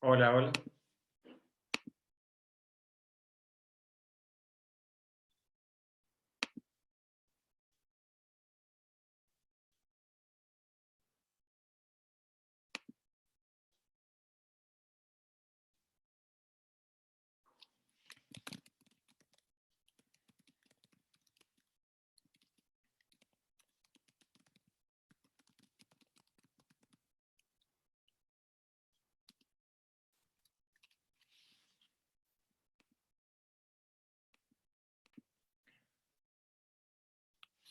Hola, hola.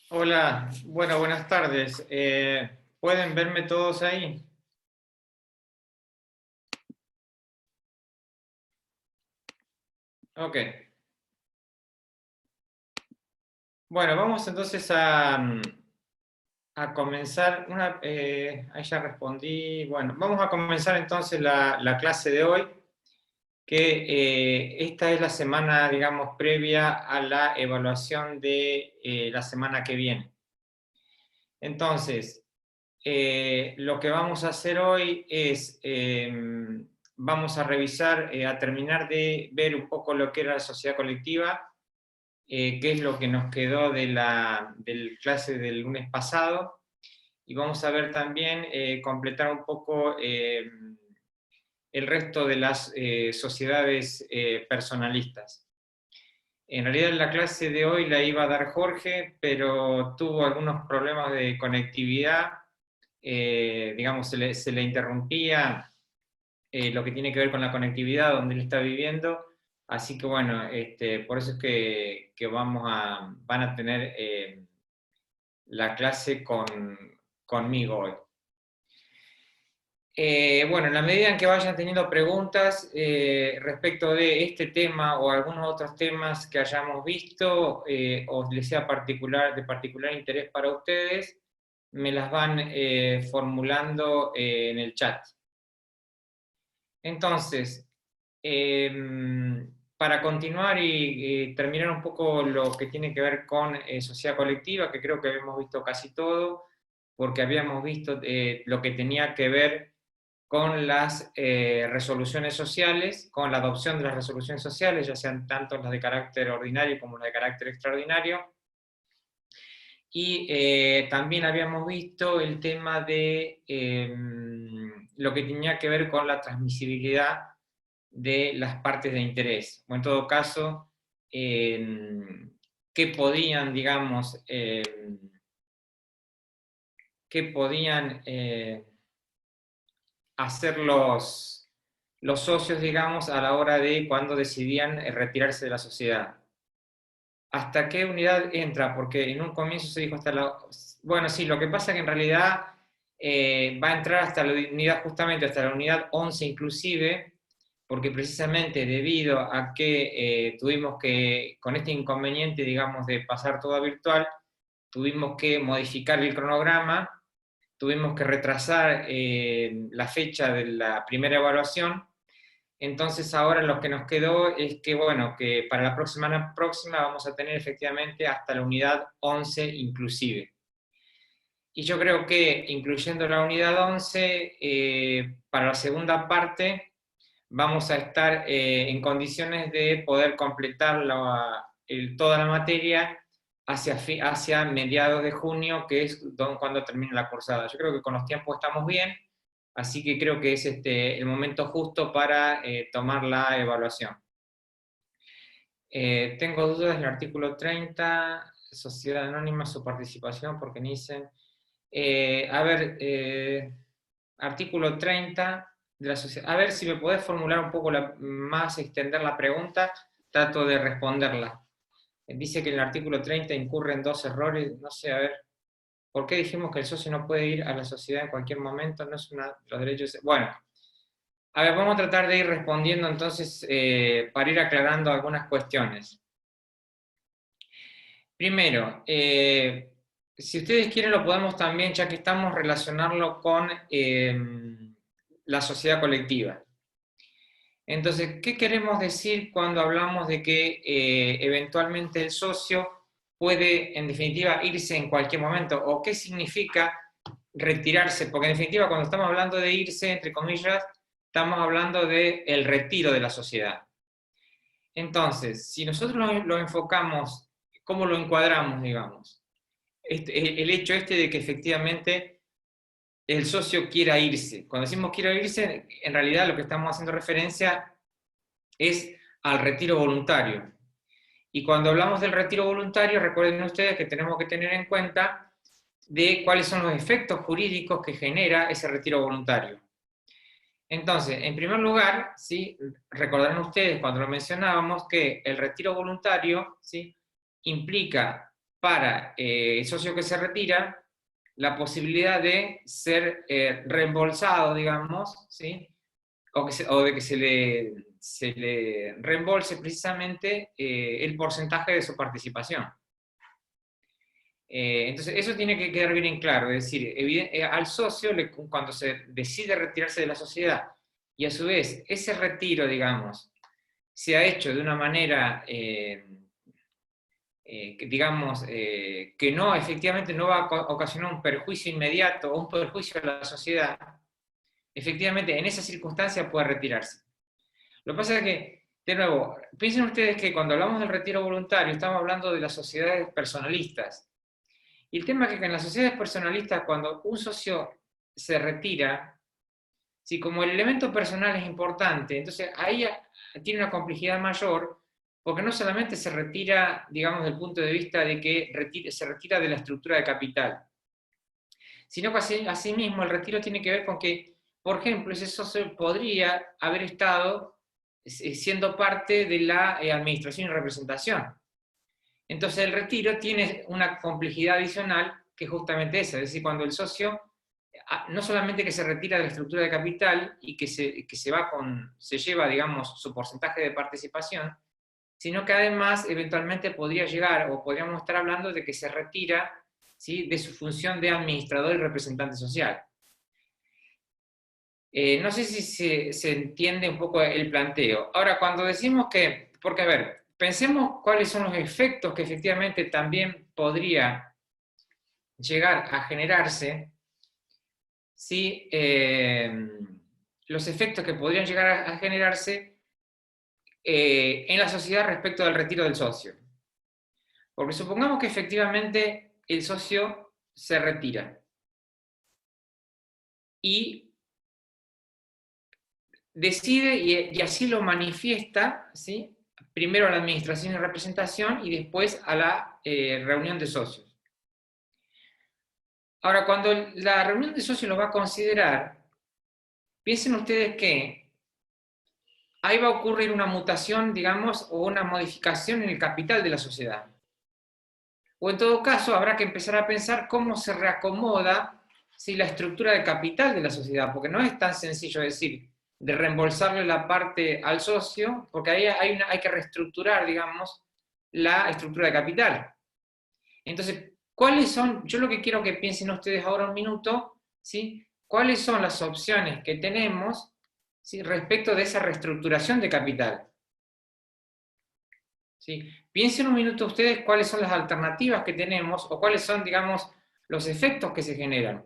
Hola, bueno, buenas tardes. ¿Pueden verme todos ahí? Ok. Bueno, vamos entonces a comenzar. Ahí ya respondí. Bueno, vamos a comenzar entonces la clase de hoy, que esta es la semana, digamos, previa a la evaluación de la semana que viene. Entonces, lo que vamos a hacer hoy es, vamos a revisar, a terminar de ver un poco lo que era la sociedad colectiva, qué es lo que nos quedó de del clase del lunes pasado, y vamos a ver también, completar un poco el resto de las sociedades personalistas. En realidad la clase de hoy la iba a dar Jorge, pero tuvo algunos problemas de conectividad, digamos, se le interrumpía lo que tiene que ver con la conectividad donde él está viviendo, así que bueno, por eso es que van a tener la clase conmigo hoy. Bueno, en la medida en que vayan teniendo preguntas respecto de este tema o algunos otros temas que hayamos visto o les sea de particular interés para ustedes, me las van formulando en el chat. Entonces, para continuar y terminar un poco lo que tiene que ver con sociedad colectiva, que creo que habíamos visto casi todo, porque habíamos visto lo que tenía que ver con las resoluciones sociales, con la adopción de las resoluciones sociales, ya sean tanto las de carácter ordinario como las de carácter extraordinario. Y también habíamos visto el tema de lo que tenía que ver con la transmisibilidad de las partes de interés, o en todo caso, qué podían, digamos, qué podían hacer los socios, digamos, a la hora de cuando decidían retirarse de la sociedad. ¿Hasta qué unidad entra? Porque en un comienzo se dijo hasta la... Bueno, sí, lo que pasa es que en realidad va a entrar hasta la unidad, justamente hasta la unidad 11 inclusive, porque precisamente debido a que tuvimos que, con este inconveniente, digamos, de pasar todo a virtual, tuvimos que modificar el cronograma, tuvimos que retrasar la fecha de la primera evaluación. Entonces ahora lo que nos quedó es que, bueno, que para la próxima vamos a tener efectivamente hasta la unidad 11 inclusive. Y yo creo que incluyendo la unidad 11, para la segunda parte vamos a estar en condiciones de poder completar toda la materia hacia mediados de junio, que es cuando termine la cursada. Yo creo que con los tiempos estamos bien, así que creo que es el momento justo para tomar la evaluación. Tengo dudas del artículo 30, sociedad anónima, su participación, porque dicen... a ver, artículo 30 de la sociedad. A ver si me podés formular un poco más, extender la pregunta, trato de responderla. Dice que en el artículo 30 incurren dos errores, no sé, a ver, ¿por qué dijimos que el socio no puede ir a la sociedad en cualquier momento? No es una, los derechos... Bueno, a ver, vamos a tratar de ir respondiendo entonces para ir aclarando algunas cuestiones. Primero, si ustedes quieren lo podemos también, ya que estamos, relacionarlo con la sociedad colectiva. Entonces, ¿qué queremos decir cuando hablamos de que eventualmente el socio puede, en definitiva, irse en cualquier momento? ¿O qué significa retirarse? Porque en definitiva, cuando estamos hablando de irse, entre comillas, estamos hablando del retiro de la sociedad. Entonces, si nosotros lo enfocamos, ¿cómo lo encuadramos, digamos? El hecho de que efectivamente el socio quiera irse. Cuando decimos quiera irse, en realidad lo que estamos haciendo referencia es al retiro voluntario. Y cuando hablamos del retiro voluntario, recuerden ustedes que tenemos que tener en cuenta de cuáles son los efectos jurídicos que genera ese retiro voluntario. Entonces, en primer lugar, ¿sí? Recordarán ustedes cuando lo mencionábamos que el retiro voluntario, ¿sí? Implica para el socio que se retira la posibilidad de ser reembolsado, digamos, ¿sí? O de que se le reembolse precisamente el porcentaje de su participación. Entonces, eso tiene que quedar bien en claro, es decir, al socio, cuando se decide retirarse de la sociedad, y a su vez ese retiro, digamos, se ha hecho de una manera, digamos, que no, efectivamente no va a ocasionar un perjuicio inmediato o un perjuicio a la sociedad, efectivamente en esa circunstancia puede retirarse. Lo que pasa es que, de nuevo, piensen ustedes que cuando hablamos del retiro voluntario estamos hablando de las sociedades personalistas. Y el tema es que en las sociedades personalistas, cuando un socio se retira, si como el elemento personal es importante, entonces ahí tiene una complejidad mayor, porque no solamente se retira, digamos, desde el punto de vista de que se retira de la estructura de capital, sino que asimismo el retiro tiene que ver con que, por ejemplo, ese socio podría haber estado siendo parte de la administración y representación. Entonces el retiro tiene una complejidad adicional que es justamente esa, es decir, cuando el socio no solamente que se retira de la estructura de capital y que se lleva, digamos, su porcentaje de participación, sino que además eventualmente podría llegar, o podríamos estar hablando de que se retira, ¿sí?, de su función de administrador y representante social. No sé si se entiende un poco el planteo. Ahora, cuando decimos que, porque a ver, pensemos cuáles son los efectos que efectivamente también podría llegar a generarse, ¿sí? Los efectos que podrían llegar a generarse en la sociedad respecto del retiro del socio. Porque supongamos que efectivamente el socio se retira y decide, y así lo manifiesta, ¿sí?, primero a la administración y representación y después a la reunión de socios. Ahora, cuando la reunión de socios lo va a considerar, piensen ustedes que ahí va a ocurrir una mutación, digamos, o una modificación en el capital de la sociedad. O en todo caso, habrá que empezar a pensar cómo se reacomoda, ¿sí?, la estructura de capital de la sociedad, porque no es tan sencillo decir de reembolsarle la parte al socio, porque ahí hay que reestructurar, digamos, la estructura de capital. Entonces, ¿cuáles son? Yo lo que quiero que piensen ustedes ahora un minuto, ¿sí?, ¿cuáles son las opciones que tenemos, ¿sí?, respecto de esa reestructuración de capital? ¿Sí? Piensen un minuto ustedes cuáles son las alternativas que tenemos o cuáles son, digamos, los efectos que se generan.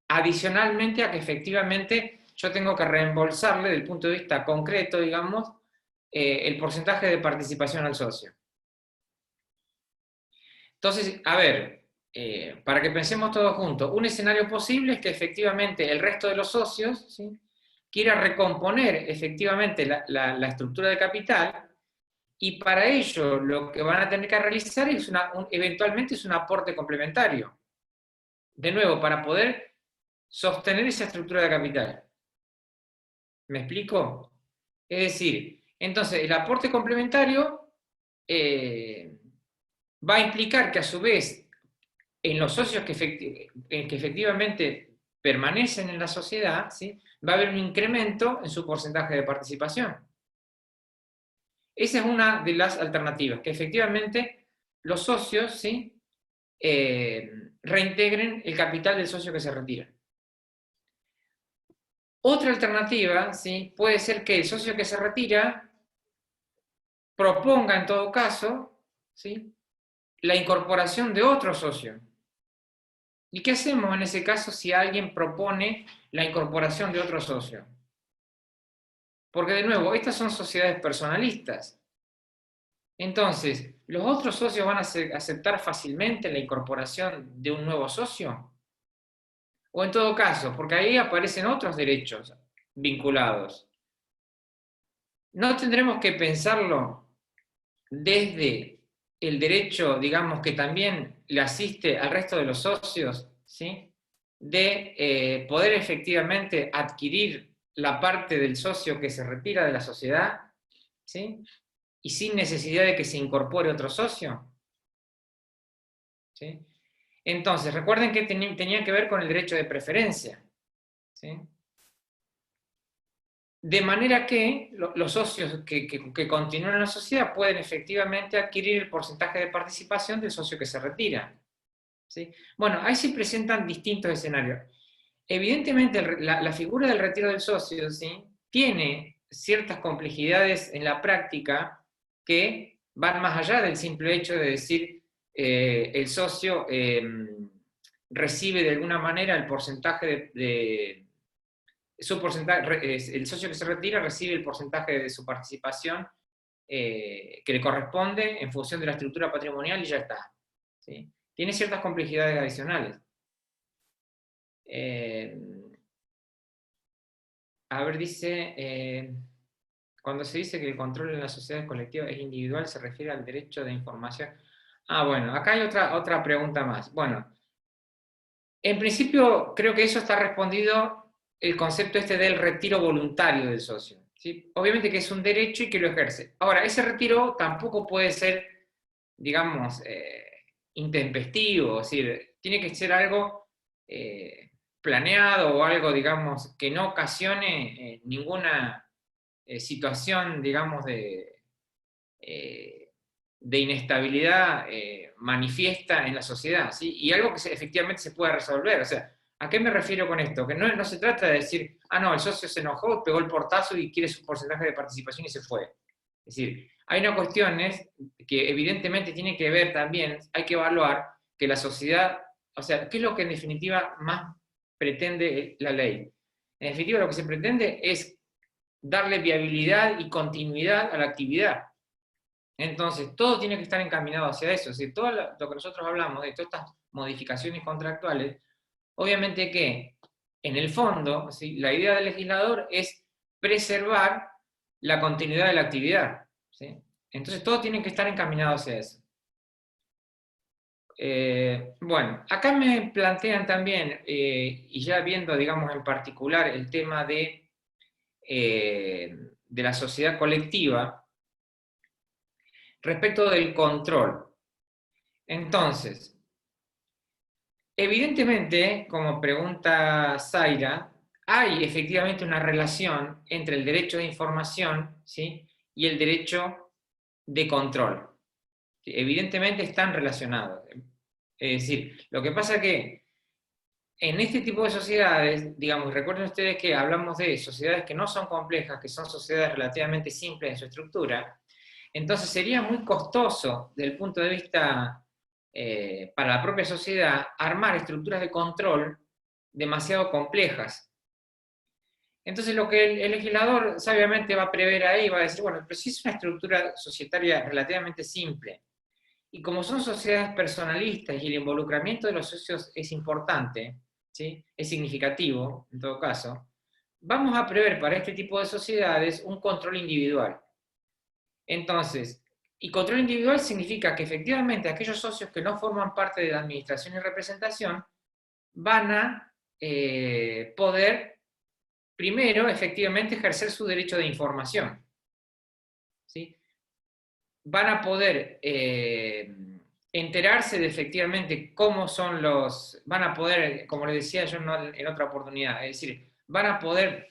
Adicionalmente a que efectivamente yo tengo que reembolsarle, desde el punto de vista concreto, digamos, el porcentaje de participación al socio. Entonces, a ver, para que pensemos todos juntos, un escenario posible es que efectivamente el resto de los socios, ¿sí?, quiera recomponer efectivamente la estructura de capital, y para ello lo que van a tener que realizar es eventualmente es un aporte complementario. De nuevo, para poder sostener esa estructura de capital. ¿Me explico? Es decir, entonces el aporte complementario va a implicar que a su vez en los socios que efectivamente permanecen en la sociedad, ¿sí?, va a haber un incremento en su porcentaje de participación. Esa es una de las alternativas, que efectivamente los socios, ¿sí?, reintegren el capital del socio que se retira. Otra alternativa, ¿sí?, puede ser que el socio que se retira proponga en todo caso, ¿sí?, la incorporación de otro socio. ¿Y qué hacemos en ese caso si alguien propone la incorporación de otro socio? Porque de nuevo, estas son sociedades personalistas. Entonces, ¿los otros socios van a aceptar fácilmente la incorporación de un nuevo socio? O en todo caso, porque ahí aparecen otros derechos vinculados. ¿No tendremos que pensarlo desde el derecho, digamos, que también le asiste al resto de los socios, ¿sí? De poder efectivamente adquirir la parte del socio que se retira de la sociedad, ¿sí? Y sin necesidad de que se incorpore otro socio, ¿sí? Entonces, recuerden que tenía que ver con el derecho de preferencia, ¿sí? De manera que los socios que continúan en la sociedad pueden efectivamente adquirir el porcentaje de participación del socio que se retira, ¿sí? Bueno, ahí se presentan distintos escenarios. Evidentemente, la figura del retiro del socio, ¿sí?, tiene ciertas complejidades en la práctica que van más allá del simple hecho de decir el socio recibe de alguna manera el porcentaje su porcentaje, el socio que se retira recibe el porcentaje de su participación que le corresponde en función de la estructura patrimonial y ya está, ¿sí? Tiene ciertas complejidades adicionales. A ver, dice, cuando se dice que el control en las sociedades colectivas es individual, se refiere al derecho de información. Ah, bueno, acá hay otra pregunta más. Bueno, en principio creo que eso está respondido el concepto este del retiro voluntario del socio, ¿sí? Obviamente que es un derecho y que lo ejerce. Ahora, ese retiro tampoco puede ser, digamos, intempestivo, es decir, tiene que ser algo planeado o algo, digamos, que no ocasione ninguna situación, digamos, de inestabilidad manifiesta en la sociedad, ¿sí? Y algo que efectivamente se pueda resolver. O sea, ¿a qué me refiero con esto? Que no se trata de decir, ah, no, el socio se enojó, pegó el portazo y quiere su porcentaje de participación y se fue. Es decir, hay una cuestión que evidentemente tiene que ver también, hay que evaluar que la sociedad, o sea, ¿qué es lo que en definitiva más pretende la ley? En definitiva, lo que se pretende es darle viabilidad y continuidad a la actividad. Entonces, todo tiene que estar encaminado hacia eso. Es decir, todo lo que nosotros hablamos de todas estas modificaciones contractuales, obviamente que, en el fondo, ¿sí?, la idea del legislador es preservar la continuidad de la actividad, ¿sí? Entonces, todo tiene que estar encaminado hacia eso. Bueno, acá me plantean también, y ya viendo, digamos, en particular el tema de la sociedad colectiva, respecto del control. Entonces, evidentemente, como pregunta Zaira, hay efectivamente una relación entre el derecho de información, ¿sí?, y el derecho de control. Evidentemente están relacionados. Es decir, lo que pasa es que en este tipo de sociedades, digamos, recuerden ustedes que hablamos de sociedades que no son complejas, que son sociedades relativamente simples en su estructura, entonces sería muy costoso desde el punto de vista para la propia sociedad armar estructuras de control demasiado complejas. Entonces lo que el legislador sabiamente va a prever ahí, va a decir, bueno, pero si es una estructura societaria relativamente simple, y como son sociedades personalistas y el involucramiento de los socios es importante, ¿sí?, es significativo en todo caso, vamos a prever para este tipo de sociedades un control individual. Entonces, y control individual significa que efectivamente aquellos socios que no forman parte de la administración y representación van a poder, primero, efectivamente ejercer su derecho de información, ¿sí? Van a poder enterarse de efectivamente cómo son van a poder, como les decía yo en otra oportunidad, es decir, van a poder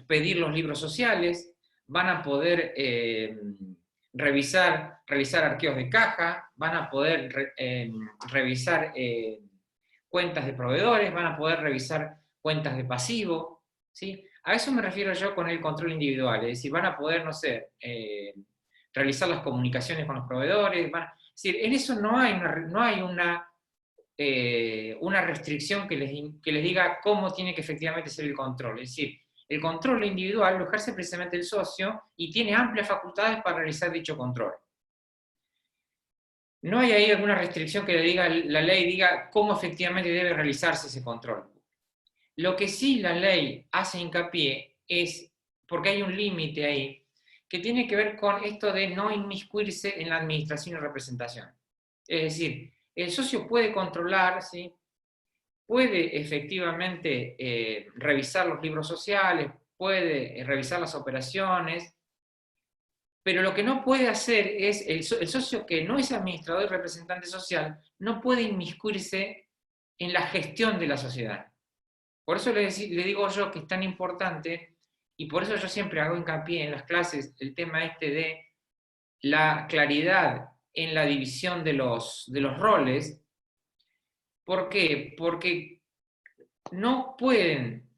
pedir los libros sociales, van a poder realizar arqueos de caja, van a poder revisar cuentas de proveedores, van a poder revisar cuentas de pasivo, ¿sí? A eso me refiero yo con el control individual, es decir, van a poder, no sé, realizar las comunicaciones con los proveedores, es decir, en eso no hay una restricción que les diga cómo tiene que efectivamente ser el control, es decir, El control individual lo ejerce precisamente el socio y tiene amplias facultades para realizar dicho control. No hay ahí alguna restricción que le diga, la ley diga cómo efectivamente debe realizarse ese control. Lo que sí la ley hace hincapié es, porque hay un límite ahí, que tiene que ver con esto de no inmiscuirse en la administración y representación. Es decir, el socio puede controlar, ¿sí? Puede efectivamente revisar los libros sociales, puede revisar las operaciones, pero lo que no puede hacer es, el socio que no es administrador y representante social, no puede inmiscuirse en la gestión de la sociedad. Por eso le digo yo que es tan importante, y por eso yo siempre hago hincapié en las clases, el tema este de la claridad en la división de los roles. ¿Por qué? Porque no pueden,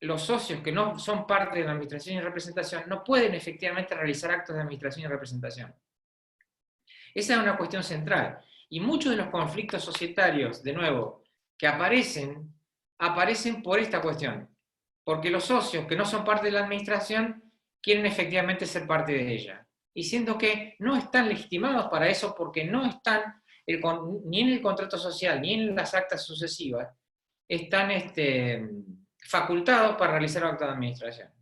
los socios que no son parte de la administración y representación, no pueden efectivamente realizar actos de administración y representación. Esa es una cuestión central. Y muchos de los conflictos societarios, de nuevo, que aparecen por esta cuestión. Porque los socios que no son parte de la administración quieren efectivamente ser parte de ella. Y siendo que no están legitimados para eso porque no están ni en el contrato social ni en las actas sucesivas, están facultados para realizar actos de administración.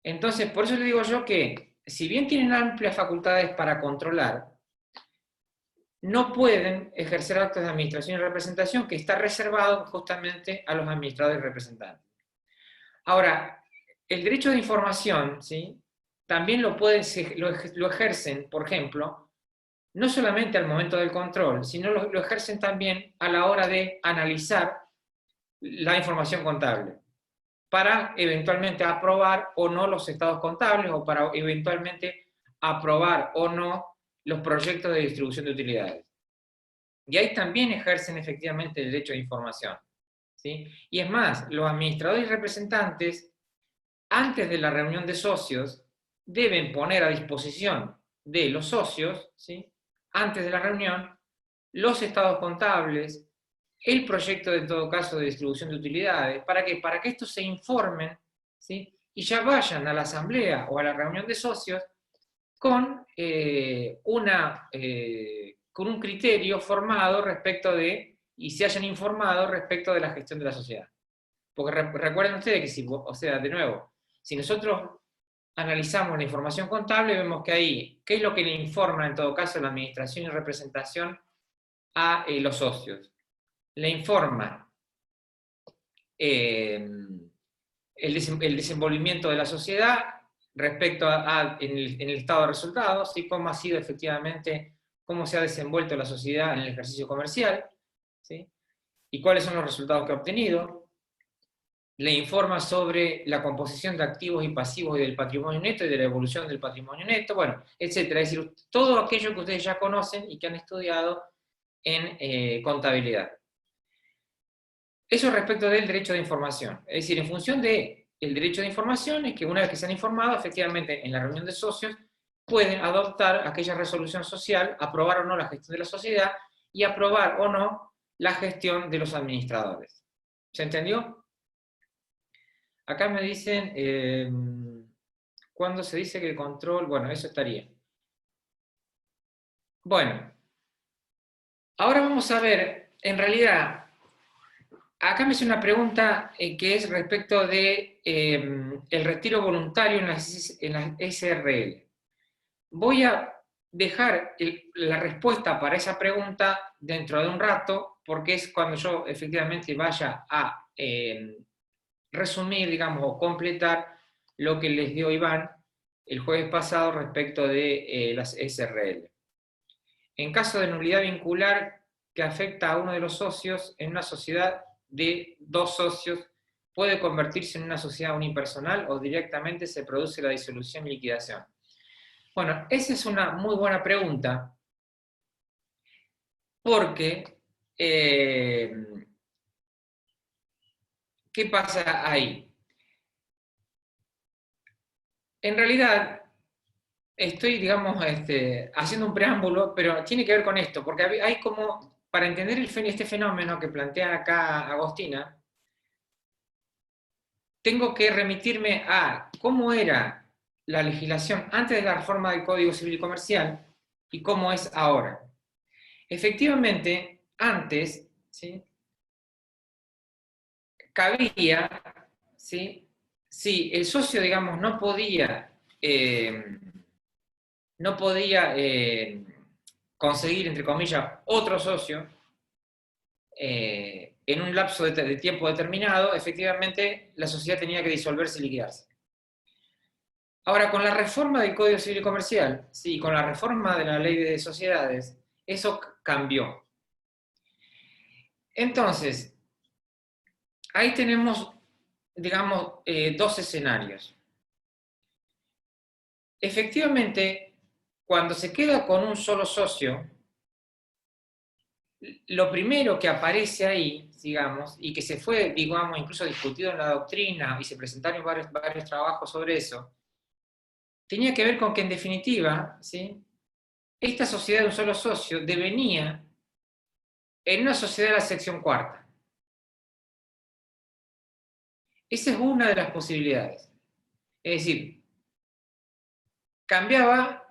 Entonces, por eso le digo yo que, si bien tienen amplias facultades para controlar, no pueden ejercer actos de administración y representación, que está reservado justamente a los administradores y representantes. Ahora, el derecho de información, ¿sí? También lo ejercen, por ejemplo, no solamente al momento del control, sino lo ejercen también a la hora de analizar la información contable, para eventualmente aprobar o no los estados contables, o para eventualmente aprobar o no los proyectos de distribución de utilidades. Y ahí también ejercen efectivamente el derecho de información, ¿sí? Y es más, los administradores y representantes, antes de la reunión de socios, deben poner a disposición de los socios, ¿sí? Antes de la reunión, los estados contables, el proyecto de todo caso de distribución de utilidades. ¿Para qué? Para que estos se informen, ¿sí? Y ya vayan a la asamblea o a la reunión de socios con, con un criterio formado respecto de, y se hayan informado respecto de la gestión de la sociedad. Porque recuerden ustedes que, o sea, de nuevo, si nosotros analizamos la información contable, vemos que ahí, ¿qué es lo que le informa en todo caso la administración y representación a los socios? Le informa el desenvolvimiento de la sociedad respecto en el estado de resultados, ¿sí? Cómo ha sido efectivamente, cómo se ha desenvuelto la sociedad en el ejercicio comercial, ¿sí? Y cuáles son los resultados que ha obtenido. Le informa sobre la composición de activos y pasivos y del patrimonio neto y de la evolución del patrimonio neto, bueno, etcétera. Es decir, todo aquello que ustedes ya conocen y que han estudiado en contabilidad. Eso respecto del derecho de información. Es decir, en función del derecho de información, es que una vez que se han informado, efectivamente, en la reunión de socios, pueden adoptar aquella resolución social, aprobar o no la gestión de la sociedad, y aprobar o no la gestión de los administradores. ¿Se entendió? Acá me dicen, cuando se dice que el control, bueno, eso estaría. Bueno, ahora vamos a ver, en realidad, acá me hace una pregunta que es respecto de el retiro voluntario en las SRL. Voy a dejar la respuesta para esa pregunta dentro de un rato, porque es cuando yo efectivamente vaya a resumir, digamos, o completar lo que les dio Iván el jueves pasado respecto de las SRL. En caso de nulidad vincular que afecta a uno de los socios en una sociedad de dos socios, puede convertirse en una sociedad unipersonal o directamente se produce la disolución y liquidación. Bueno, esa es una muy buena pregunta, porque ¿qué pasa ahí? En realidad, estoy, digamos, haciendo un preámbulo, pero tiene que ver con esto, porque hay como, para entender este fenómeno que plantea acá Agostina, tengo que remitirme a cómo era la legislación antes de la reforma del Código Civil y Comercial y cómo es ahora. Efectivamente, antes, ¿sí?, cabía, ¿sí?, si el socio, digamos, no podía conseguir, entre comillas, otro socio en un lapso de tiempo determinado, efectivamente la sociedad tenía que disolverse y liquidarse. Ahora, con la reforma del Código Civil y Comercial, sí, con la reforma de la Ley de Sociedades, eso cambió. Entonces, ahí tenemos, digamos, dos escenarios. Efectivamente, cuando se queda con un solo socio, lo primero que aparece ahí, digamos, y que se fue, digamos, incluso discutido en la doctrina y se presentaron varios trabajos sobre eso, tenía que ver con que, en definitiva, ¿sí?, esta sociedad de un solo socio devenía en una sociedad de la sección cuarta. Esa es una de las posibilidades. Es decir, cambiaba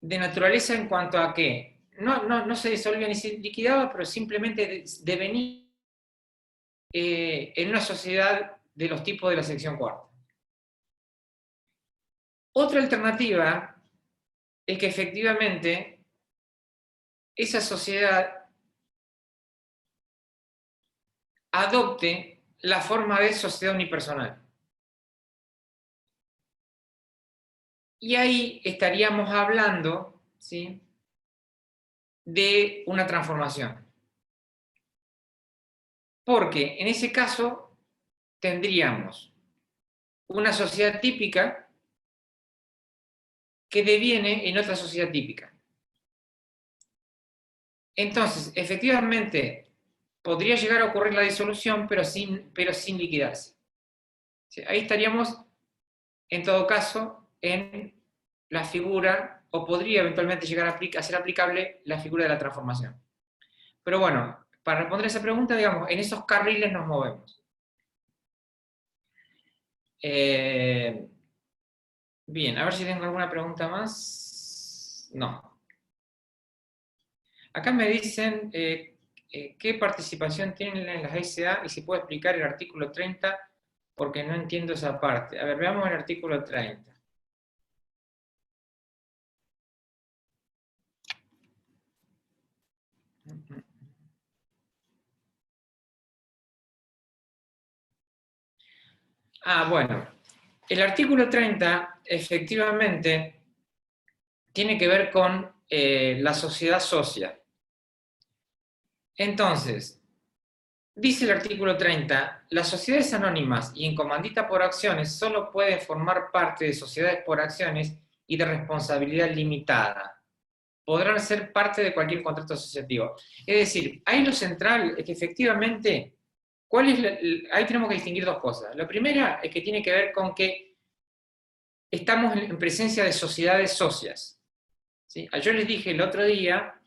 de naturaleza en cuanto a que no se disolvía ni se liquidaba, pero simplemente devenía en una sociedad de los tipos de la sección cuarta. Otra alternativa es que efectivamente esa sociedad adopte la forma de sociedad unipersonal. Y ahí estaríamos hablando, ¿sí?, de una transformación. Porque en ese caso tendríamos una sociedad típica que deviene en otra sociedad típica. Entonces, efectivamente, podría llegar a ocurrir la disolución, pero sin liquidarse. ¿Sí? Ahí estaríamos, en todo caso, en la figura, o podría eventualmente llegar a ser aplicable la figura de la transformación. Pero bueno, para responder a esa pregunta, digamos, en esos carriles nos movemos. Bien, a ver si tengo alguna pregunta más. No. Acá me dicen qué participación tienen en las SA y si puedo explicar el artículo 30 porque no entiendo esa parte. A ver, veamos el artículo 30. Bueno, el artículo 30 efectivamente tiene que ver con la sociedad socia. Entonces, dice el artículo 30, las sociedades anónimas y en comandita por acciones solo pueden formar parte de sociedades por acciones y de responsabilidad limitada. Podrán ser parte de cualquier contrato asociativo. Es decir, ahí lo central es que efectivamente, ahí tenemos que distinguir dos cosas. La primera es que tiene que ver con que estamos en presencia de sociedades socias. ¿Sí? Yo les dije el otro día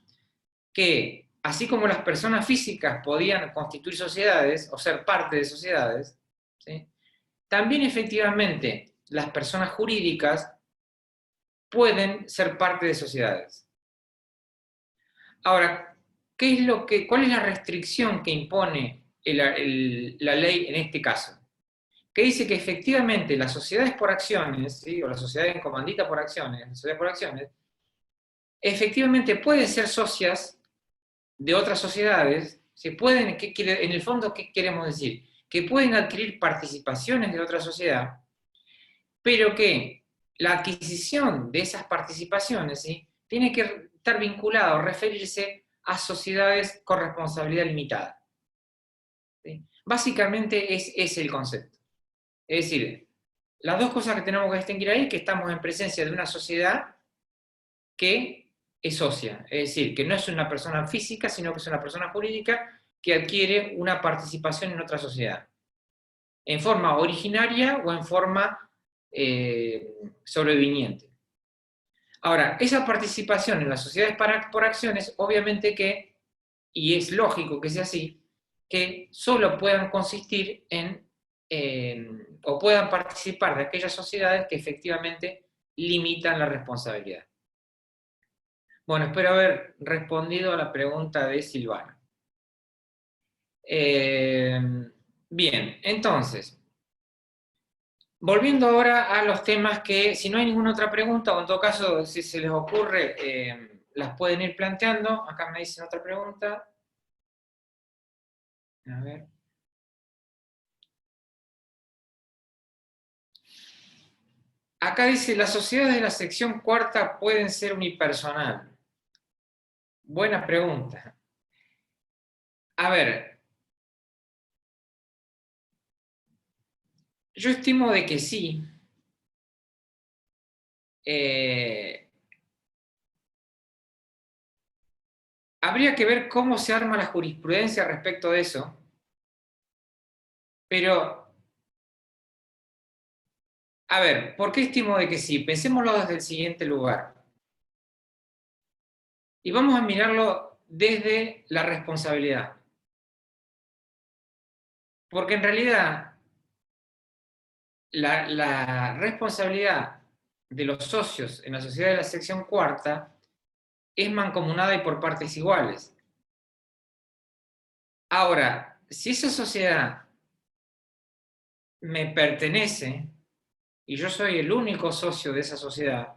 que así como las personas físicas podían constituir sociedades o ser parte de sociedades, ¿sí?, también efectivamente las personas jurídicas pueden ser parte de sociedades. Ahora, ¿cuál es la restricción que impone la ley en este caso? Que dice que efectivamente las sociedades por acciones, ¿sí?, o las sociedades en comandita por acciones, las sociedades por acciones, efectivamente pueden ser socias de otras sociedades, en el fondo, ¿qué queremos decir? Que pueden adquirir participaciones de otra sociedad, pero que la adquisición de esas participaciones, ¿sí?, tiene que estar vinculado, referirse a sociedades con responsabilidad limitada. ¿Sí? Básicamente es el concepto. Es decir, las dos cosas que tenemos que distinguir ahí es que estamos en presencia de una sociedad que es socia, es decir, que no es una persona física, sino que es una persona jurídica que adquiere una participación en otra sociedad, en forma originaria o en forma sobreviniente. Ahora, esa participación en las sociedades por acciones, obviamente que, y es lógico que sea así, que solo puedan consistir en o puedan participar de aquellas sociedades que efectivamente limitan la responsabilidad. Bueno, espero haber respondido a la pregunta de Silvana. Bien, entonces, volviendo ahora a los temas que, si no hay ninguna otra pregunta, o en todo caso, si se les ocurre, las pueden ir planteando. Acá me dicen otra pregunta. A ver. Acá dice, las sociedades de la sección cuarta pueden ser unipersonal. Buena pregunta. A ver, yo estimo de que sí. Habría que ver cómo se arma la jurisprudencia respecto de eso, pero, a ver, ¿por qué estimo de que sí? Pensémoslo desde el siguiente lugar. Y vamos a mirarlo desde la responsabilidad. Porque en realidad, la responsabilidad de los socios en la sociedad de la sección cuarta es mancomunada y por partes iguales. Ahora, si esa sociedad me pertenece y yo soy el único socio de esa sociedad,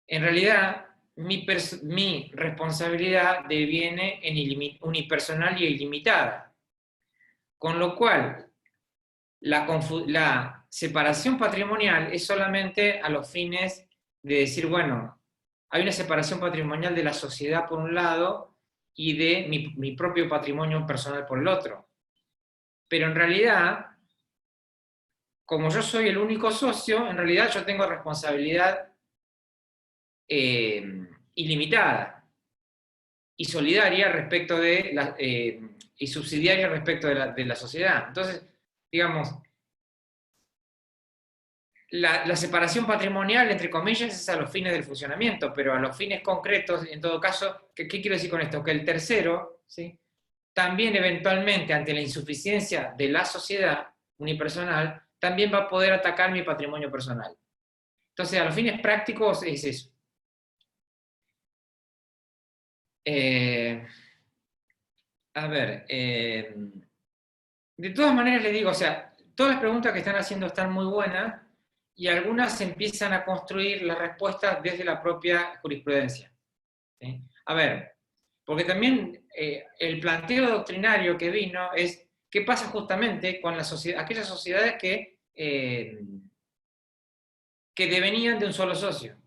en realidad mi responsabilidad deviene en unipersonal y ilimitada. Con lo cual, la separación patrimonial es solamente a los fines de decir, bueno, hay una separación patrimonial de la sociedad por un lado y de mi propio patrimonio personal por el otro. Pero en realidad, como yo soy el único socio, en realidad yo tengo responsabilidad ilimitada y solidaria respecto de y subsidiaria respecto de la sociedad. Entonces, digamos, la separación patrimonial, entre comillas, es a los fines del funcionamiento, pero a los fines concretos, en todo caso, ¿qué quiero decir con esto? Que el tercero, ¿sí?, también eventualmente, ante la insuficiencia de la sociedad unipersonal, también va a poder atacar mi patrimonio personal. Entonces, a los fines prácticos es eso. A ver, de todas maneras les digo, o sea, todas las preguntas que están haciendo están muy buenas y algunas empiezan a construir las respuestas desde la propia jurisprudencia, ¿sí? A ver, porque también el planteo doctrinario que vino es qué pasa justamente con aquellas sociedades que devenían de un solo socio.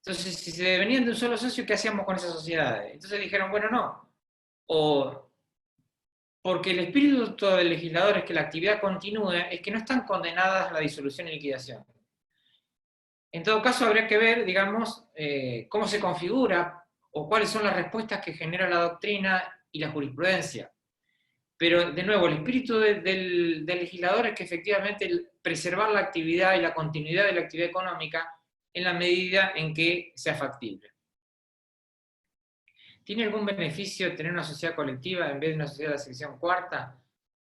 Entonces, si se devenían de un solo socio, ¿qué hacíamos con esas sociedades? Entonces dijeron, bueno, no. O porque el espíritu del legislador es que la actividad continúe, es que no están condenadas a la disolución y liquidación. En todo caso, habría que ver, digamos, cómo se configura o cuáles son las respuestas que genera la doctrina y la jurisprudencia. Pero, de nuevo, el espíritu del legislador es que efectivamente preservar la actividad y la continuidad de la actividad económica en la medida en que sea factible. ¿Tiene algún beneficio tener una sociedad colectiva en vez de una sociedad de la sección cuarta?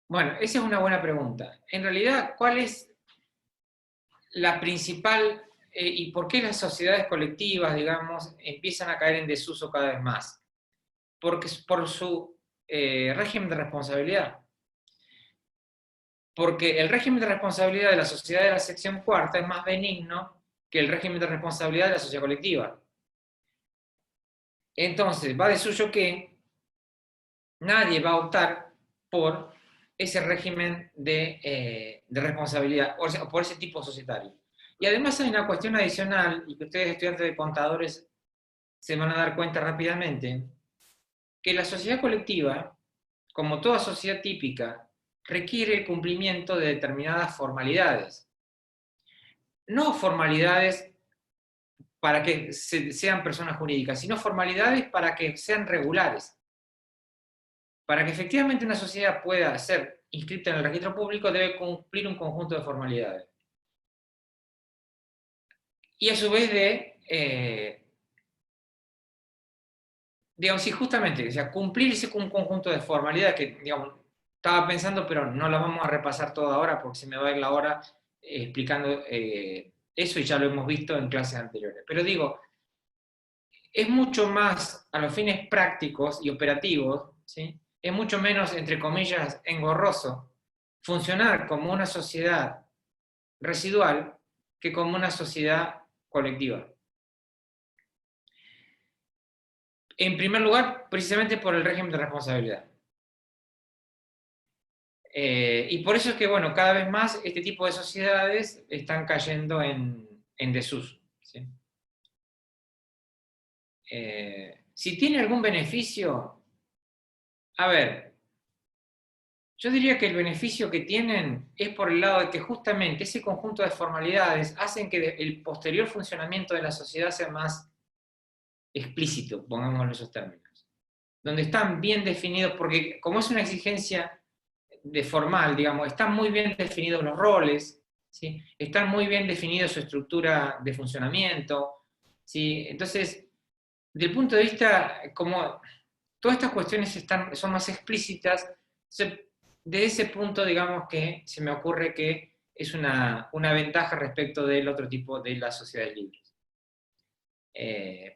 Bueno, esa es una buena pregunta. En realidad, ¿cuál es la principal y por qué las sociedades colectivas, digamos, empiezan a caer en desuso cada vez más? Porque por su régimen de responsabilidad. Porque el régimen de responsabilidad de la sociedad de la sección cuarta es más benigno que el régimen de responsabilidad de la sociedad colectiva. Entonces, va de suyo que nadie va a optar por ese régimen de responsabilidad, o por ese tipo societario. Y además hay una cuestión adicional, y que ustedes, estudiantes de contadores, se van a dar cuenta rápidamente, que la sociedad colectiva, como toda sociedad típica, requiere el cumplimiento de determinadas formalidades. No formalidades para que sean personas jurídicas, sino formalidades para que sean regulares. Para que efectivamente una sociedad pueda ser inscrita en el registro público, debe cumplir un conjunto de formalidades. Y a su vez digamos, sí, justamente, o sea, cumplirse con un conjunto de formalidades que, digamos, estaba pensando, pero no la vamos a repasar toda ahora porque se me va a ir la hora explicando eso y ya lo hemos visto en clases anteriores. Pero digo, es mucho más a los fines prácticos y operativos, ¿sí? Es mucho menos, entre comillas, engorroso funcionar como una sociedad residual que como una sociedad colectiva. En primer lugar, precisamente por el régimen de responsabilidad. Y por eso es que, bueno, cada vez más este tipo de sociedades están cayendo en desuso, ¿sí? Si tiene algún beneficio, a ver, yo diría que el beneficio que tienen es por el lado de que justamente ese conjunto de formalidades hacen que el posterior funcionamiento de la sociedad sea más explícito, pongámoslo en esos términos, donde están bien definidos, porque como es una exigencia de formal, digamos, están muy bien definidos los roles, ¿sí? Están muy bien definidos su estructura de funcionamiento, ¿sí? Entonces, del punto de vista, como todas estas cuestiones son más explícitas, de ese punto, digamos que se me ocurre que es una ventaja respecto del otro tipo de las sociedades libres.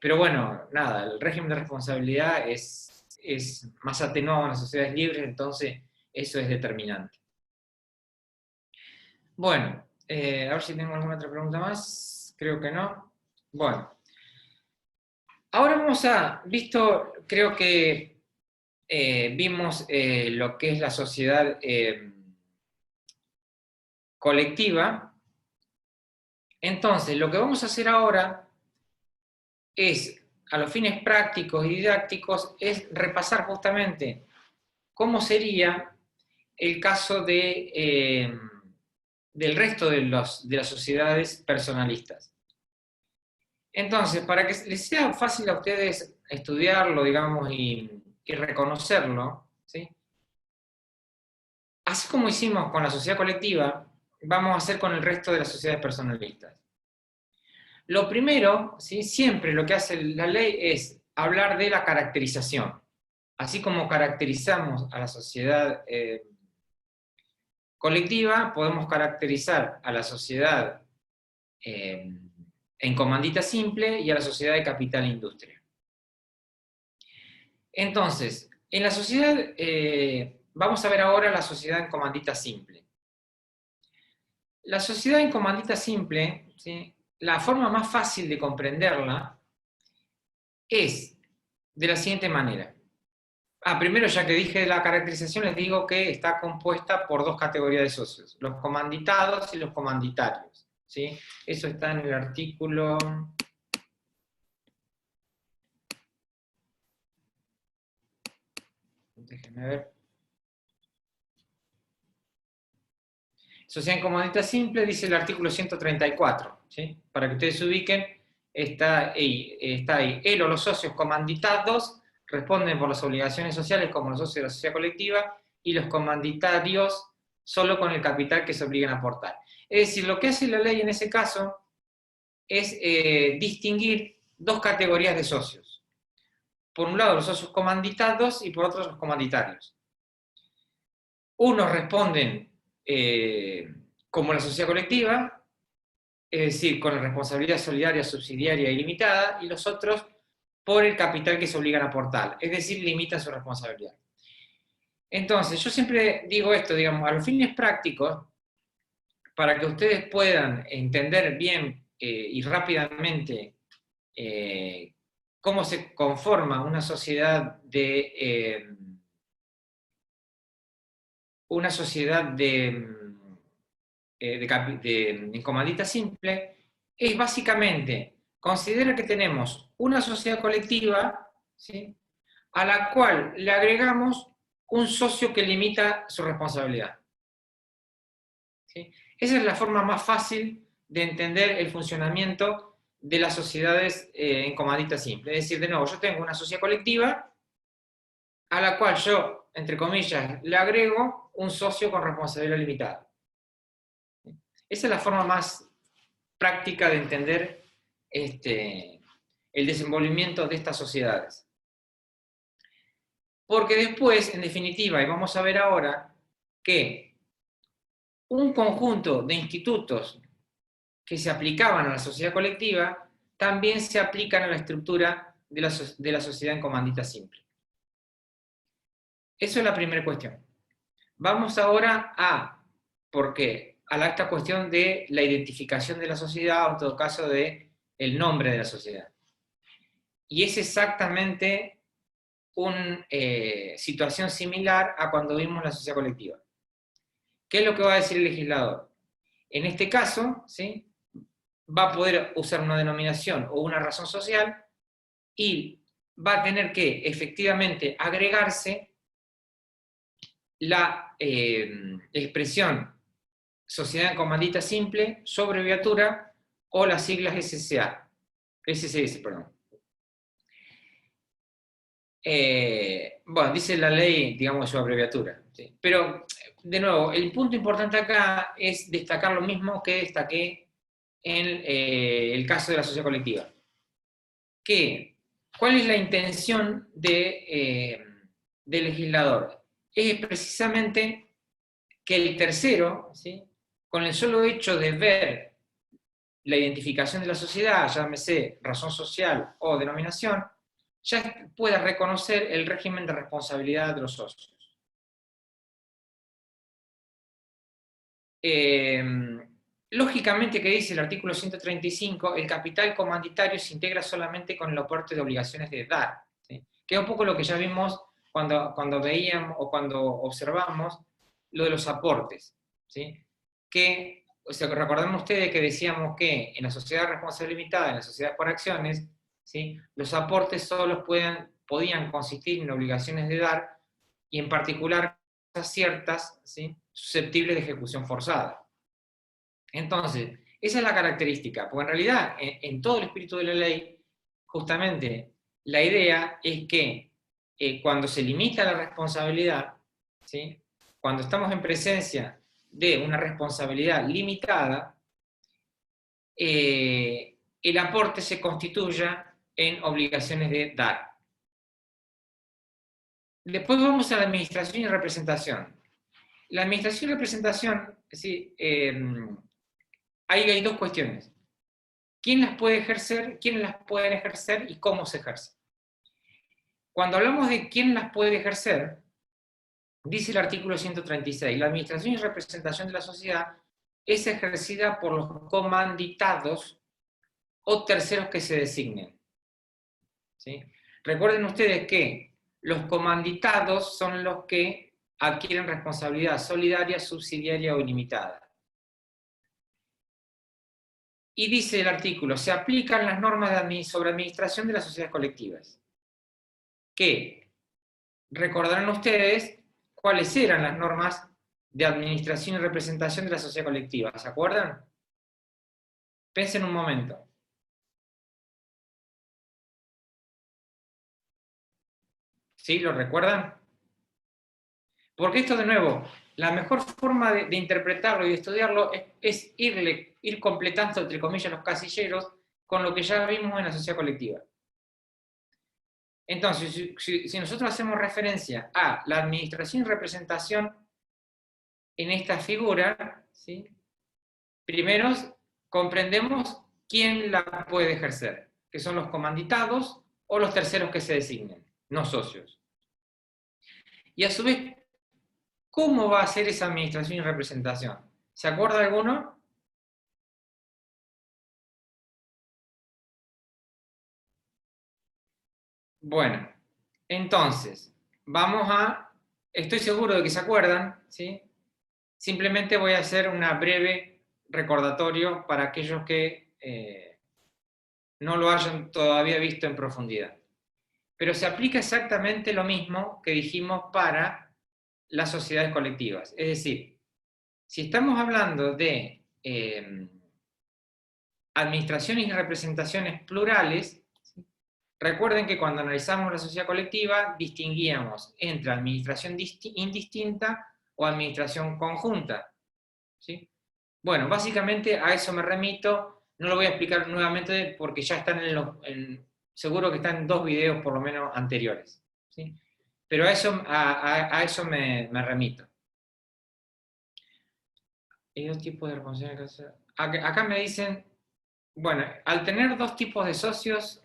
Pero bueno, nada, el régimen de responsabilidad es más atenuado en las sociedades libres, entonces eso es determinante. Bueno, a ver si tengo alguna otra pregunta más. Creo que no. Bueno, ahora visto, creo que vimos lo que es la sociedad colectiva. Entonces, lo que vamos a hacer ahora es, a los fines prácticos y didácticos, es repasar justamente cómo sería el caso del resto de las sociedades personalistas. Entonces, para que les sea fácil a ustedes estudiarlo, digamos, y reconocerlo, ¿sí? Así como hicimos con la sociedad colectiva, vamos a hacer con el resto de las sociedades personalistas. Lo primero, ¿sí? Siempre lo que hace la ley es hablar de la caracterización. Así como caracterizamos a la sociedad colectiva, podemos caracterizar a la sociedad en comandita simple y a la sociedad de capital e industria. Entonces, en la sociedad, vamos a ver ahora la sociedad en comandita simple. La sociedad en comandita simple, ¿sí? La forma más fácil de comprenderla es de la siguiente manera. Primero, ya que dije la caracterización, les digo que está compuesta por dos categorías de socios, los comanditados y los comanditarios, ¿sí? Eso está en el artículo... Déjenme ver. Sociedad en comandita simple, dice el artículo 134, ¿sí? Para que ustedes se ubiquen, está ahí. Él o los socios comanditados responden por las obligaciones sociales como los socios de la sociedad colectiva y los comanditarios solo con el capital que se obligan a aportar. Es decir, lo que hace la ley en ese caso es distinguir dos categorías de socios. Por un lado los socios comanditados y por otro los comanditarios. Unos responden como la sociedad colectiva, es decir, con la responsabilidad solidaria, subsidiaria y limitada, y los otros por el capital que se obligan a aportar, es decir, limitan su responsabilidad. Entonces, yo siempre digo esto, digamos, a los fines prácticos, para que ustedes puedan entender bien y rápidamente cómo se conforma una sociedad en comandita simple, es básicamente considerar que tenemos una sociedad colectiva, ¿sí? A la cual le agregamos un socio que limita su responsabilidad. ¿Sí? Esa es la forma más fácil de entender el funcionamiento de las sociedades en comandita simple. Es decir, de nuevo, yo tengo una sociedad colectiva a la cual yo, entre comillas, le agrego un socio con responsabilidad limitada. Esa es la forma más práctica de entender el desenvolvimiento de estas sociedades. Porque después, en definitiva, y vamos a ver ahora, que un conjunto de institutos que se aplicaban a la sociedad colectiva también se aplican a la estructura de la sociedad en comandita simple. Eso es la primera cuestión. Vamos ahora ¿por qué? A esta cuestión de la identificación de la sociedad, o en todo caso de el nombre de la sociedad. Y es exactamente una situación similar a cuando vimos la sociedad colectiva. ¿Qué es lo que va a decir el legislador? En este caso, ¿sí?, va a poder usar una denominación o una razón social y va a tener que efectivamente agregarse la expresión sociedad en comandita simple, su abreviatura o las siglas SCS, perdón. Bueno, dice la ley, digamos, su abreviatura. ¿Sí? Pero, de nuevo, el punto importante acá es destacar lo mismo que destaqué en el caso de la sociedad colectiva. ¿Cuál es la intención del legislador? Es precisamente que el tercero, ¿sí?, con el solo hecho de ver la identificación de la sociedad, llámese razón social o denominación, ya pueda reconocer el régimen de responsabilidad de los socios. Lógicamente, que dice el artículo 135, el capital comanditario se integra solamente con el aporte de obligaciones de dar, ¿sí?, que es un poco lo que ya vimos cuando veíamos o cuando observamos lo de los aportes, ¿sí? Que, o sea, recordemos ustedes que decíamos que en la sociedad responsable limitada, en la sociedad por acciones, ¿sí?, los aportes solo podían consistir en obligaciones de dar, y en particular cosas ciertas, ¿sí?, susceptibles de ejecución forzada. Entonces, esa es la característica, porque en realidad, en todo el espíritu de la ley, justamente, la idea es que cuando se limita la responsabilidad, ¿sí?, cuando estamos en presencia de una responsabilidad limitada, el aporte se constituya en obligaciones de dar. Después vamos a la administración y representación. La administración y representación, ¿sí?, ahí hay dos cuestiones. ¿Quién las puede ejercer? ¿Quiénes las pueden ejercer? ¿Y cómo se ejerce? Cuando hablamos de quién las puede ejercer, dice el artículo 136, la administración y representación de la sociedad es ejercida por los comanditados o terceros que se designen. ¿Sí? Recuerden ustedes que los comanditados son los que adquieren responsabilidad solidaria, subsidiaria o ilimitada. Y dice el artículo, se aplican las normas sobre administración de las sociedades colectivas. Que recordarán ustedes cuáles eran las normas de administración y representación de la sociedad colectiva. ¿Se acuerdan? Piensen un momento. ¿Sí? ¿Lo recuerdan? Porque esto, de nuevo, la mejor forma de interpretarlo y de estudiarlo es ir completando, entre comillas, los casilleros con lo que ya vimos en la sociedad colectiva. Entonces, si nosotros hacemos referencia a la administración y representación en esta figura, ¿sí?, primero comprendemos quién la puede ejercer, que son los comanditados o los terceros que se designen, no socios. Y a su vez, ¿cómo va a ser esa administración y representación? ¿Se acuerda alguno? Bueno, entonces, estoy seguro de que se acuerdan, ¿sí? Simplemente voy a hacer una breve recordatorio para aquellos que no lo hayan todavía visto en profundidad. Pero se aplica exactamente lo mismo que dijimos para las sociedades colectivas. Es decir, si estamos hablando de administraciones y representaciones plurales, ¿sí?, recuerden que cuando analizamos la sociedad colectiva distinguíamos entre administración indistinta o administración conjunta, ¿sí? Bueno, básicamente a eso me remito, no lo voy a explicar nuevamente porque ya están seguro que están en 2 videos por lo menos anteriores, ¿sí? Pero a eso me remito. Hay dos tipos de responsabilidad. Acá me dicen, bueno, al tener dos tipos de socios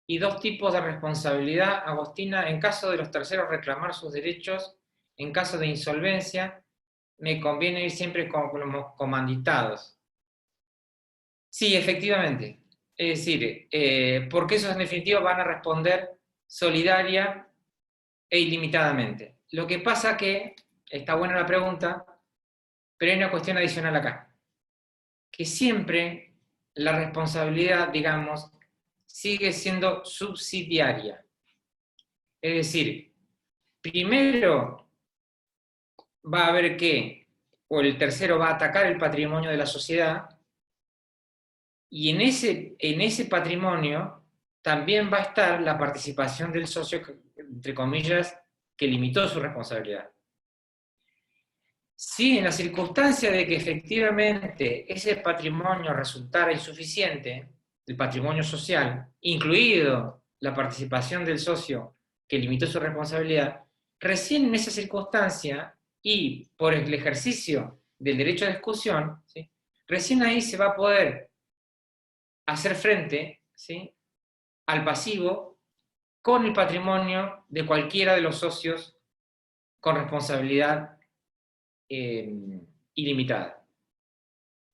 y dos tipos de responsabilidad, Agostina, en caso de los terceros reclamar sus derechos, en caso de insolvencia, me conviene ir siempre como comanditados. Sí, efectivamente. Es decir, porque esos en definitiva van a responder solidaria e ilimitadamente. Lo que pasa que, está buena la pregunta, pero hay una cuestión adicional acá, que siempre la responsabilidad, digamos, sigue siendo subsidiaria. Es decir, primero va a haber que, o el tercero va a atacar el patrimonio de la sociedad, y en ese patrimonio también va a estar la participación del socio, entre comillas, que limitó su responsabilidad. Si en la circunstancia de que efectivamente ese patrimonio resultara insuficiente, el patrimonio social, incluido la participación del socio que limitó su responsabilidad, recién en esa circunstancia y por el ejercicio del derecho de discusión, ¿sí?, recién ahí se va a poder hacer frente, ¿sí?, al pasivo con el patrimonio de cualquiera de los socios con responsabilidad ilimitada.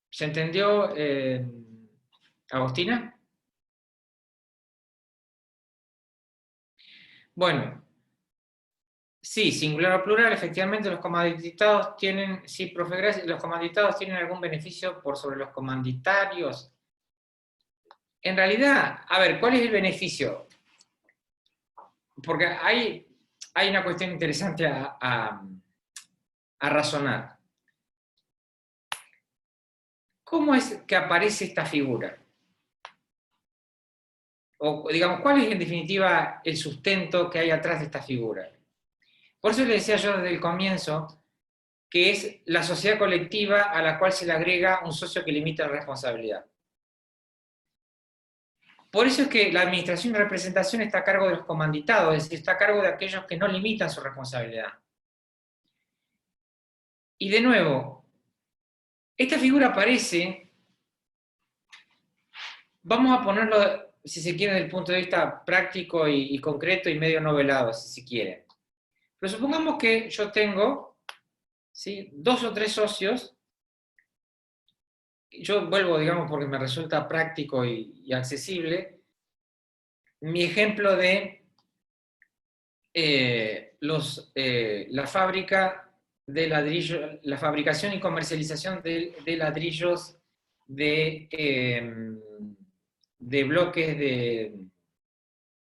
¿Se entendió, Agostina? Bueno, sí, singular o plural, efectivamente los comanditados tienen, sí, profe, gracias, los comanditados tienen algún beneficio por sobre los comanditarios. En realidad, a ver, ¿cuál es el beneficio? Porque hay una cuestión interesante a razonar. ¿Cómo es que aparece esta figura? O digamos, ¿cuál es en definitiva el sustento que hay atrás de esta figura? Por eso le decía yo desde el comienzo que es la sociedad colectiva a la cual se le agrega un socio que limita la responsabilidad. Por eso es que la administración y representación está a cargo de los comanditados, es decir, está a cargo de aquellos que no limitan su responsabilidad. Y de nuevo, esta figura aparece, vamos a ponerlo, si se quiere, desde el punto de vista práctico y concreto y medio novelado, si se quiere. Pero supongamos que yo tengo, ¿sí?, dos o tres socios. Yo vuelvo, digamos, porque me resulta práctico y accesible, mi ejemplo de la fábrica de ladrillos, la fabricación y comercialización de ladrillos de bloques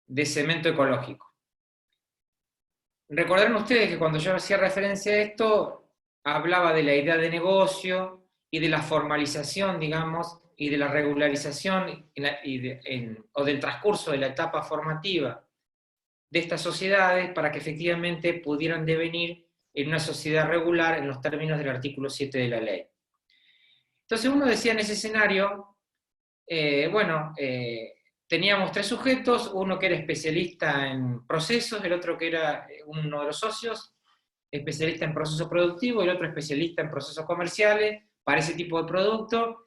de cemento ecológico. Recordarán ustedes que cuando yo hacía referencia a esto, hablaba de la idea de negocio y de la formalización, digamos, y de la regularización o del transcurso de la etapa formativa de estas sociedades para que efectivamente pudieran devenir en una sociedad regular en los términos del artículo 7 de la ley. Entonces uno decía en ese escenario, teníamos tres sujetos, uno que era especialista en procesos, el otro que era uno de los socios, especialista en procesos productivos, el otro especialista en procesos comerciales para ese tipo de producto,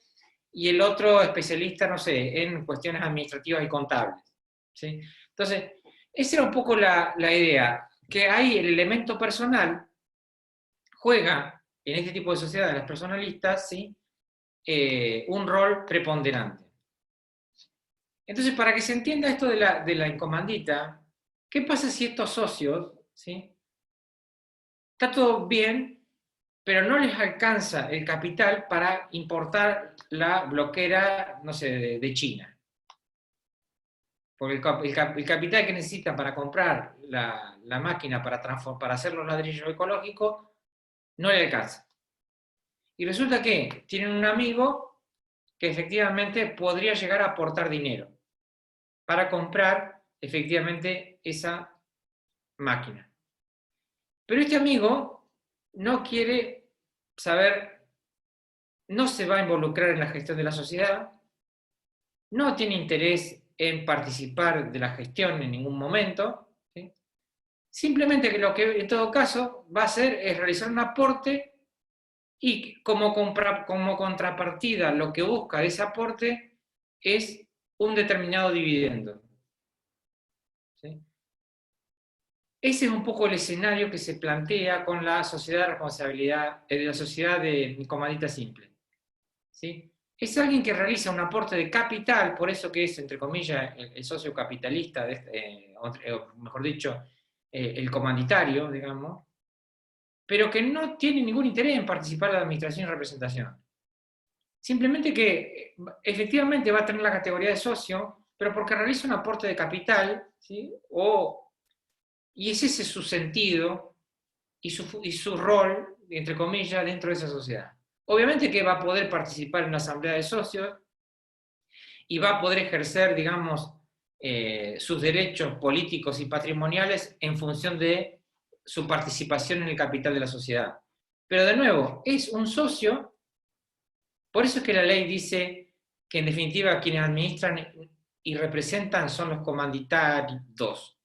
y el otro especialista, no sé, en cuestiones administrativas y contables, ¿sí? Entonces, esa era un poco la idea, que ahí el elemento personal juega, en este tipo de sociedades, las personalistas, ¿sí?, un rol preponderante. Entonces, para que se entienda esto de la encomandita, ¿qué pasa si estos socios, ¿sí?, está todo bien, pero no les alcanza el capital para importar la bloquera, no sé, de China? Porque el capital que necesitan para comprar la máquina para hacer los ladrillos ecológicos no le alcanza. Y resulta que tienen un amigo que efectivamente podría llegar a aportar dinero para comprar efectivamente esa máquina. Pero este amigo no quiere saber, no se va a involucrar en la gestión de la sociedad, no tiene interés en participar de la gestión en ningún momento, ¿sí? Simplemente que lo que en todo caso va a hacer es realizar un aporte y como contrapartida lo que busca de ese aporte es un determinado dividendo. ¿Sí? Ese es un poco el escenario que se plantea con la sociedad de responsabilidad, la sociedad de comandita simple. ¿Sí? Es alguien que realiza un aporte de capital, por eso que es, entre comillas, el socio capitalista, o mejor dicho, el comanditario, digamos, pero que no tiene ningún interés en participar de la administración y representación. Simplemente que efectivamente va a tener la categoría de socio, pero porque realiza un aporte de capital, ¿sí? Y ese es su sentido y su rol, entre comillas, dentro de esa sociedad. Obviamente que va a poder participar en una asamblea de socios y va a poder ejercer, digamos, sus derechos políticos y patrimoniales en función de su participación en el capital de la sociedad. Pero de nuevo, es un socio, por eso es que la ley dice que en definitiva quienes administran y representan son los comanditarios.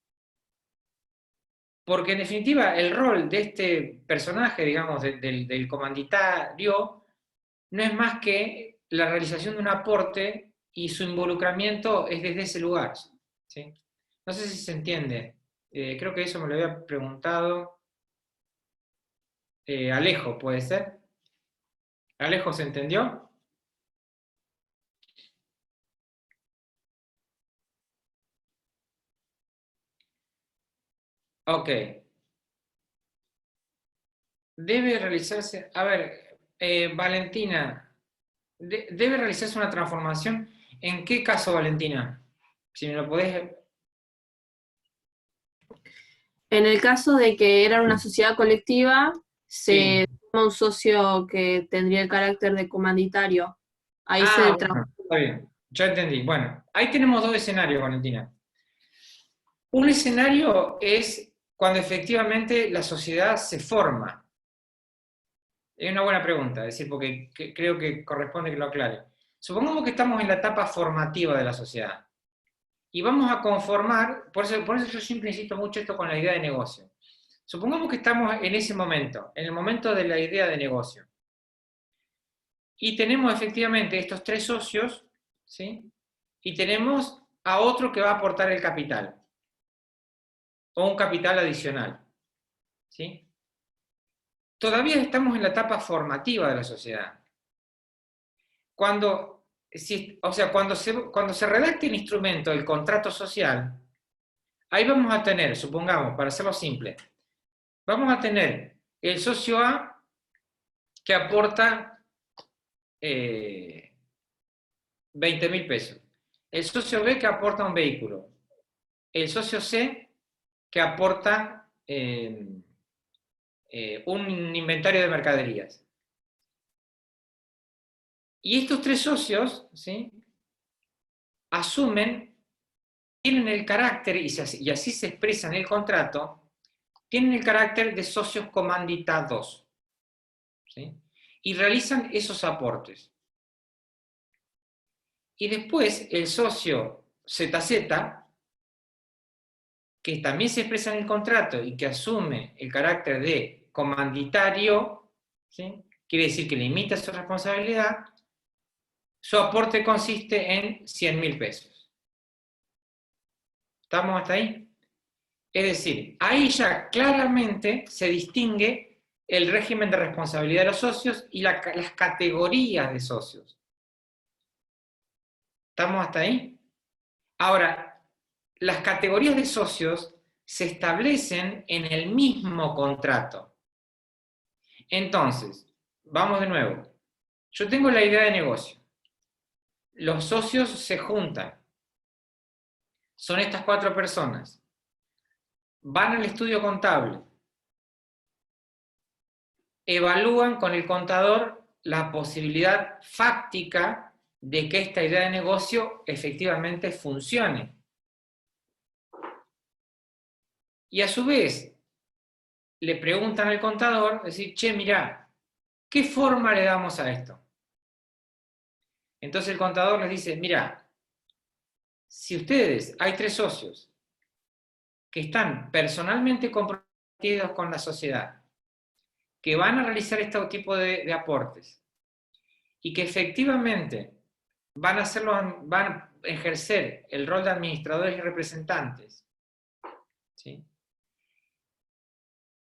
Porque en definitiva el rol de este personaje, digamos, del comanditario, no es más que la realización de un aporte y su involucramiento es desde ese lugar. ¿Sí? No sé si se entiende. Creo que eso me lo había preguntado Alejo, ¿puede ser? ¿Alejo se entendió? Ok. Debe realizarse, a ver, Valentina, debe realizarse una transformación. ¿En qué caso, Valentina? Si me lo podés... En el caso de que era una sociedad colectiva, Sí. se toma un socio que tendría el carácter de comanditario. Ahí Ah, se bueno, está bien. Ya entendí. Bueno, ahí tenemos dos escenarios, Valentina. Un escenario es cuando efectivamente la sociedad se forma. Es una buena pregunta, es decir, porque creo que corresponde que lo aclare. Supongamos que estamos en la etapa formativa de la sociedad y vamos a conformar, por eso yo siempre insisto mucho esto con la idea de negocio. Supongamos que estamos en ese momento, en el momento de la idea de negocio, y tenemos efectivamente estos tres socios, ¿sí? Y tenemos a otro que va a aportar el capital, o un capital adicional, ¿sí? Todavía estamos en la etapa formativa de la sociedad. Cuando se redacte el instrumento, el contrato social, ahí vamos a tener, supongamos, para hacerlo simple, vamos a tener el socio A que aporta 20.000 pesos, el socio B que aporta un vehículo, el socio C que aporta un inventario de mercaderías. Y estos tres socios, ¿sí? Asumen, tienen el carácter, y así se expresa en el contrato, tienen el carácter de socios comanditados, ¿sí? Y realizan esos aportes. Y después el socio ZZ, que también se expresa en el contrato y que asume el carácter de comanditario, ¿sí? Quiere decir que limita su responsabilidad, su aporte consiste en 100.000 pesos. ¿Estamos hasta ahí? Es decir, ahí ya claramente se distingue el régimen de responsabilidad de los socios y las categorías de socios. ¿Estamos hasta ahí? Ahora, las categorías de socios se establecen en el mismo contrato. Entonces, vamos de nuevo. Yo tengo la idea de negocio. Los socios se juntan. Son estas cuatro personas. Van al estudio contable. Evalúan con el contador la posibilidad fáctica de que esta idea de negocio efectivamente funcione. Y a su vez, le preguntan al contador, decir, che, mirá, ¿qué forma le damos a esto? Entonces el contador les dice, mirá, si ustedes, hay tres socios que están personalmente comprometidos con la sociedad, que van a realizar este tipo de aportes y que efectivamente van a ejercer el rol de administradores y representantes, ¿sí?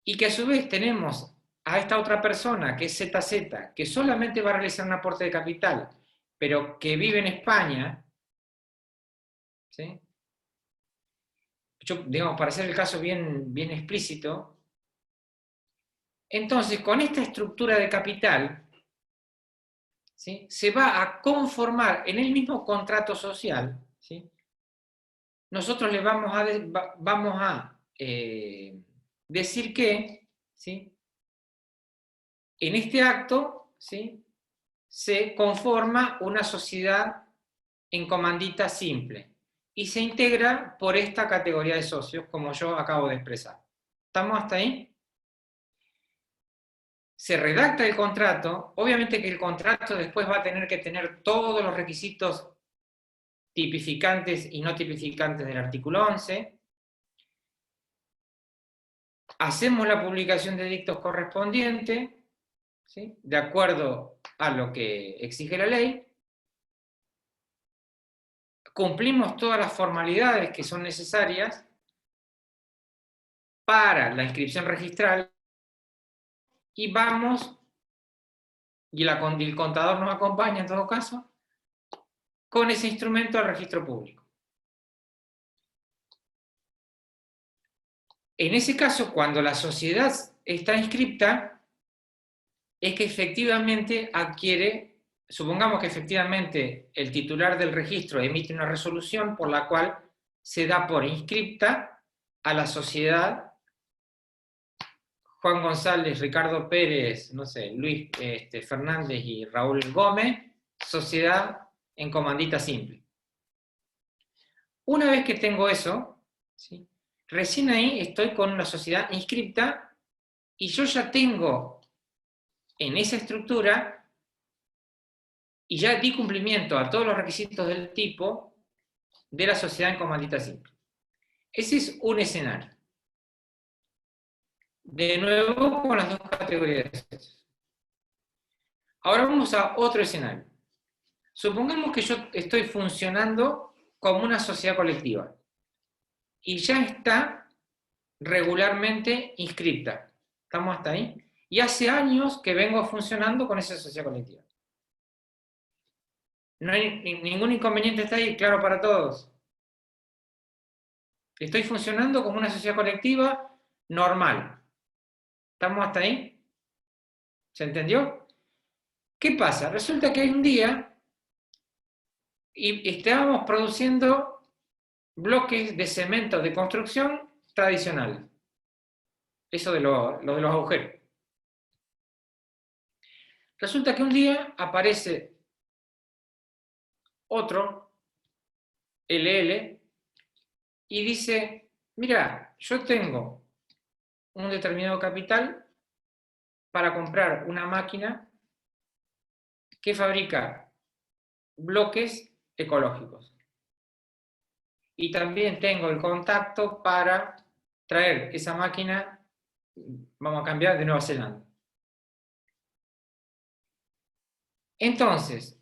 Y que a su vez tenemos a esta otra persona, que es ZZ, que solamente va a realizar un aporte de capital, pero que vive en España, ¿sí? Yo, digamos, para hacer el caso bien explícito, entonces con esta estructura de capital, ¿sí?, se va a conformar en el mismo contrato social, ¿sí? Nosotros le vamos a decir que, ¿sí?, en este acto, ¿sí?, se conforma una sociedad en comandita simple y se integra por esta categoría de socios, como yo acabo de expresar. ¿Estamos hasta ahí? Se redacta el contrato, obviamente que el contrato después va a tener que tener todos los requisitos tipificantes y no tipificantes del artículo 11, hacemos la publicación de edictos correspondiente, ¿sí?, de acuerdo a lo que exige la ley, cumplimos todas las formalidades que son necesarias para la inscripción registral y vamos, y el contador nos acompaña en todo caso, con ese instrumento al registro público. En ese caso, cuando la sociedad está inscripta, es que efectivamente adquiere, supongamos que efectivamente el titular del registro emite una resolución por la cual se da por inscripta a la sociedad Juan González, Ricardo Pérez, no sé, Luis Fernández y Raúl Gómez, sociedad en comandita simple. Una vez que tengo eso, ¿sí?, recién ahí estoy con una sociedad inscripta y yo ya tengo en esa estructura y ya di cumplimiento a todos los requisitos del tipo de la sociedad en comandita simple. Ese es un escenario. De nuevo con las dos categorías de socios. Ahora vamos a otro escenario. Supongamos que yo estoy funcionando como una sociedad colectiva y ya está regularmente inscripta. ¿Estamos hasta ahí? Y hace años que vengo funcionando con esa sociedad colectiva. No hay ningún inconveniente, está ahí, claro para todos. Estoy funcionando como una sociedad colectiva normal. ¿Estamos hasta ahí? ¿Se entendió? ¿Qué pasa? Resulta que hay un día y estábamos produciendo bloques de cemento de construcción tradicional. Eso de lo de los agujeros. Resulta que un día aparece otro, LL, y dice, mira, yo tengo un determinado capital para comprar una máquina que fabrica bloques ecológicos. Y también tengo el contacto para traer esa máquina, vamos a cambiar, de Nueva Zelanda. Entonces,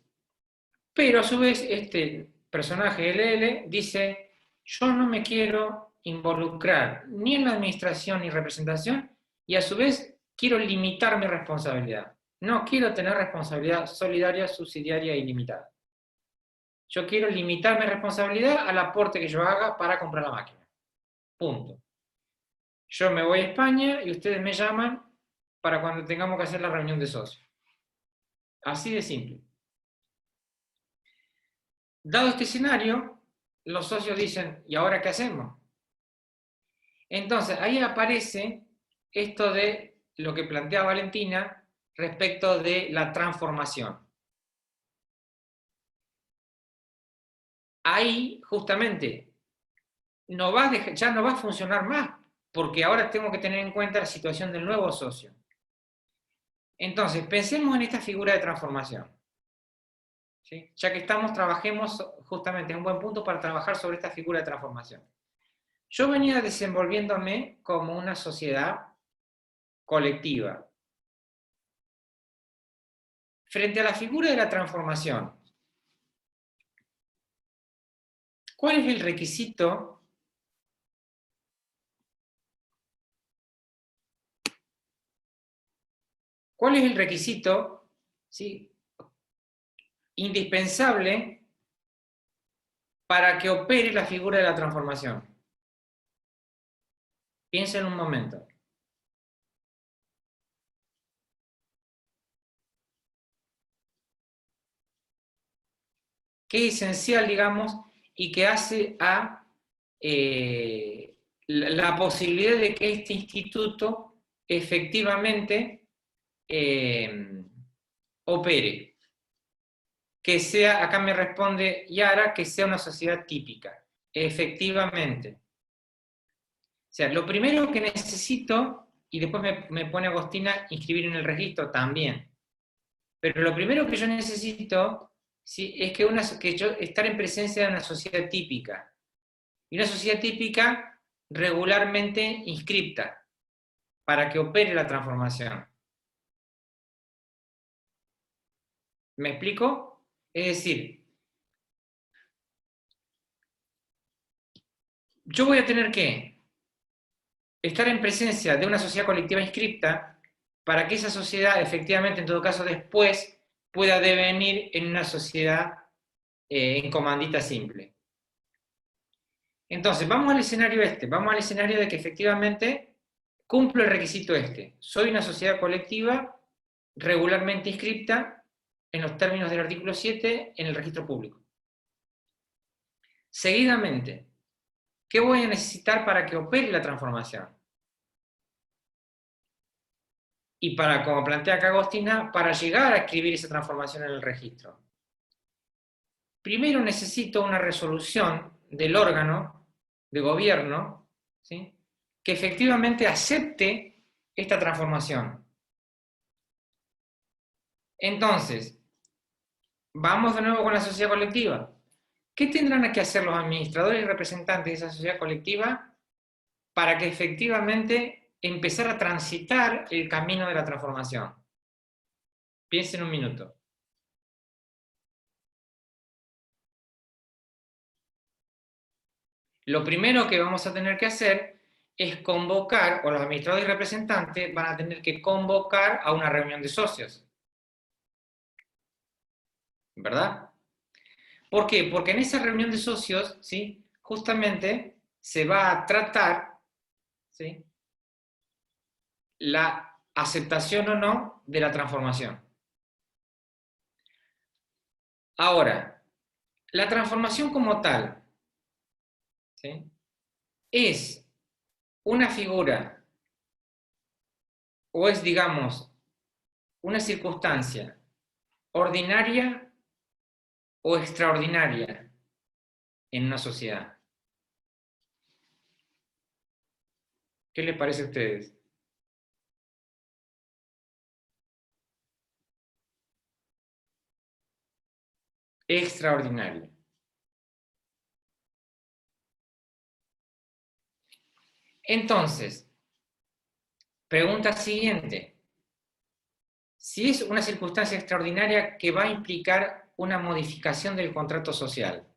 pero a su vez este personaje LL dice, yo no me quiero involucrar ni en la administración ni representación y a su vez quiero limitar mi responsabilidad. No quiero tener responsabilidad solidaria, subsidiaria y limitada. Yo quiero limitar mi responsabilidad al aporte que yo haga para comprar la máquina. Punto. Yo me voy a España y ustedes me llaman para cuando tengamos que hacer la reunión de socios. Así de simple. Dado este escenario, los socios dicen, ¿y ahora qué hacemos? Entonces, ahí aparece esto de lo que plantea Valentina respecto de la transformación. Ahí, justamente, ya no va a funcionar más, porque ahora tengo que tener en cuenta la situación del nuevo socio. Entonces, pensemos en esta figura de transformación. ¿Sí? Ya que trabajemos, justamente, es un buen punto para trabajar sobre esta figura de transformación. Yo venía desenvolviéndome como una sociedad colectiva, frente a la figura de la transformación, ¿cuál es el requisito ¿sí?, indispensable para que opere la figura de la transformación? Piensa en un momento. ¿Qué es esencial, digamos, y que hace a la posibilidad de que este instituto efectivamente opere? Que sea, acá me responde Yara, que sea una sociedad típica. Efectivamente. O sea, lo primero que necesito, y después me pone Agostina, inscribir en el registro también. Pero lo primero que yo necesito, ¿sí?, es que yo estar en presencia de una sociedad típica. Y una sociedad típica regularmente inscripta, para que opere la transformación. ¿Me explico? Es decir, yo voy a tener que estar en presencia de una sociedad colectiva inscripta para que esa sociedad, efectivamente, en todo caso, después pueda devenir en una sociedad en comandita simple. Entonces, vamos al escenario vamos al escenario de que efectivamente cumplo el requisito este. Soy una sociedad colectiva regularmente inscripta en los términos del artículo 7 en el registro público. Seguidamente, ¿qué voy a necesitar para que opere la transformación? Y para, como plantea acá Agostina, para llegar a escribir esa transformación en el registro. Primero necesito una resolución del órgano de gobierno, ¿sí?, que efectivamente acepte esta transformación. Entonces, vamos de nuevo con la sociedad colectiva. ¿Qué tendrán que hacer los administradores y representantes de esa sociedad colectiva para que efectivamente empezar a transitar el camino de la transformación? Piensen un minuto. Lo primero que vamos a tener que hacer es convocar, o los administradores y representantes van a tener que convocar a una reunión de socios. ¿Verdad? ¿Por qué? Porque en esa reunión de socios, ¿sí?, justamente se va a tratar, ¿sí?, la aceptación o no de la transformación. Ahora, la transformación como tal, ¿sí?, es una figura o es, digamos, una circunstancia ordinaria o extraordinaria en una sociedad. ¿Qué les parece a ustedes? Extraordinaria. Entonces, pregunta siguiente. Si es una circunstancia extraordinaria que va a implicar una modificación del contrato social.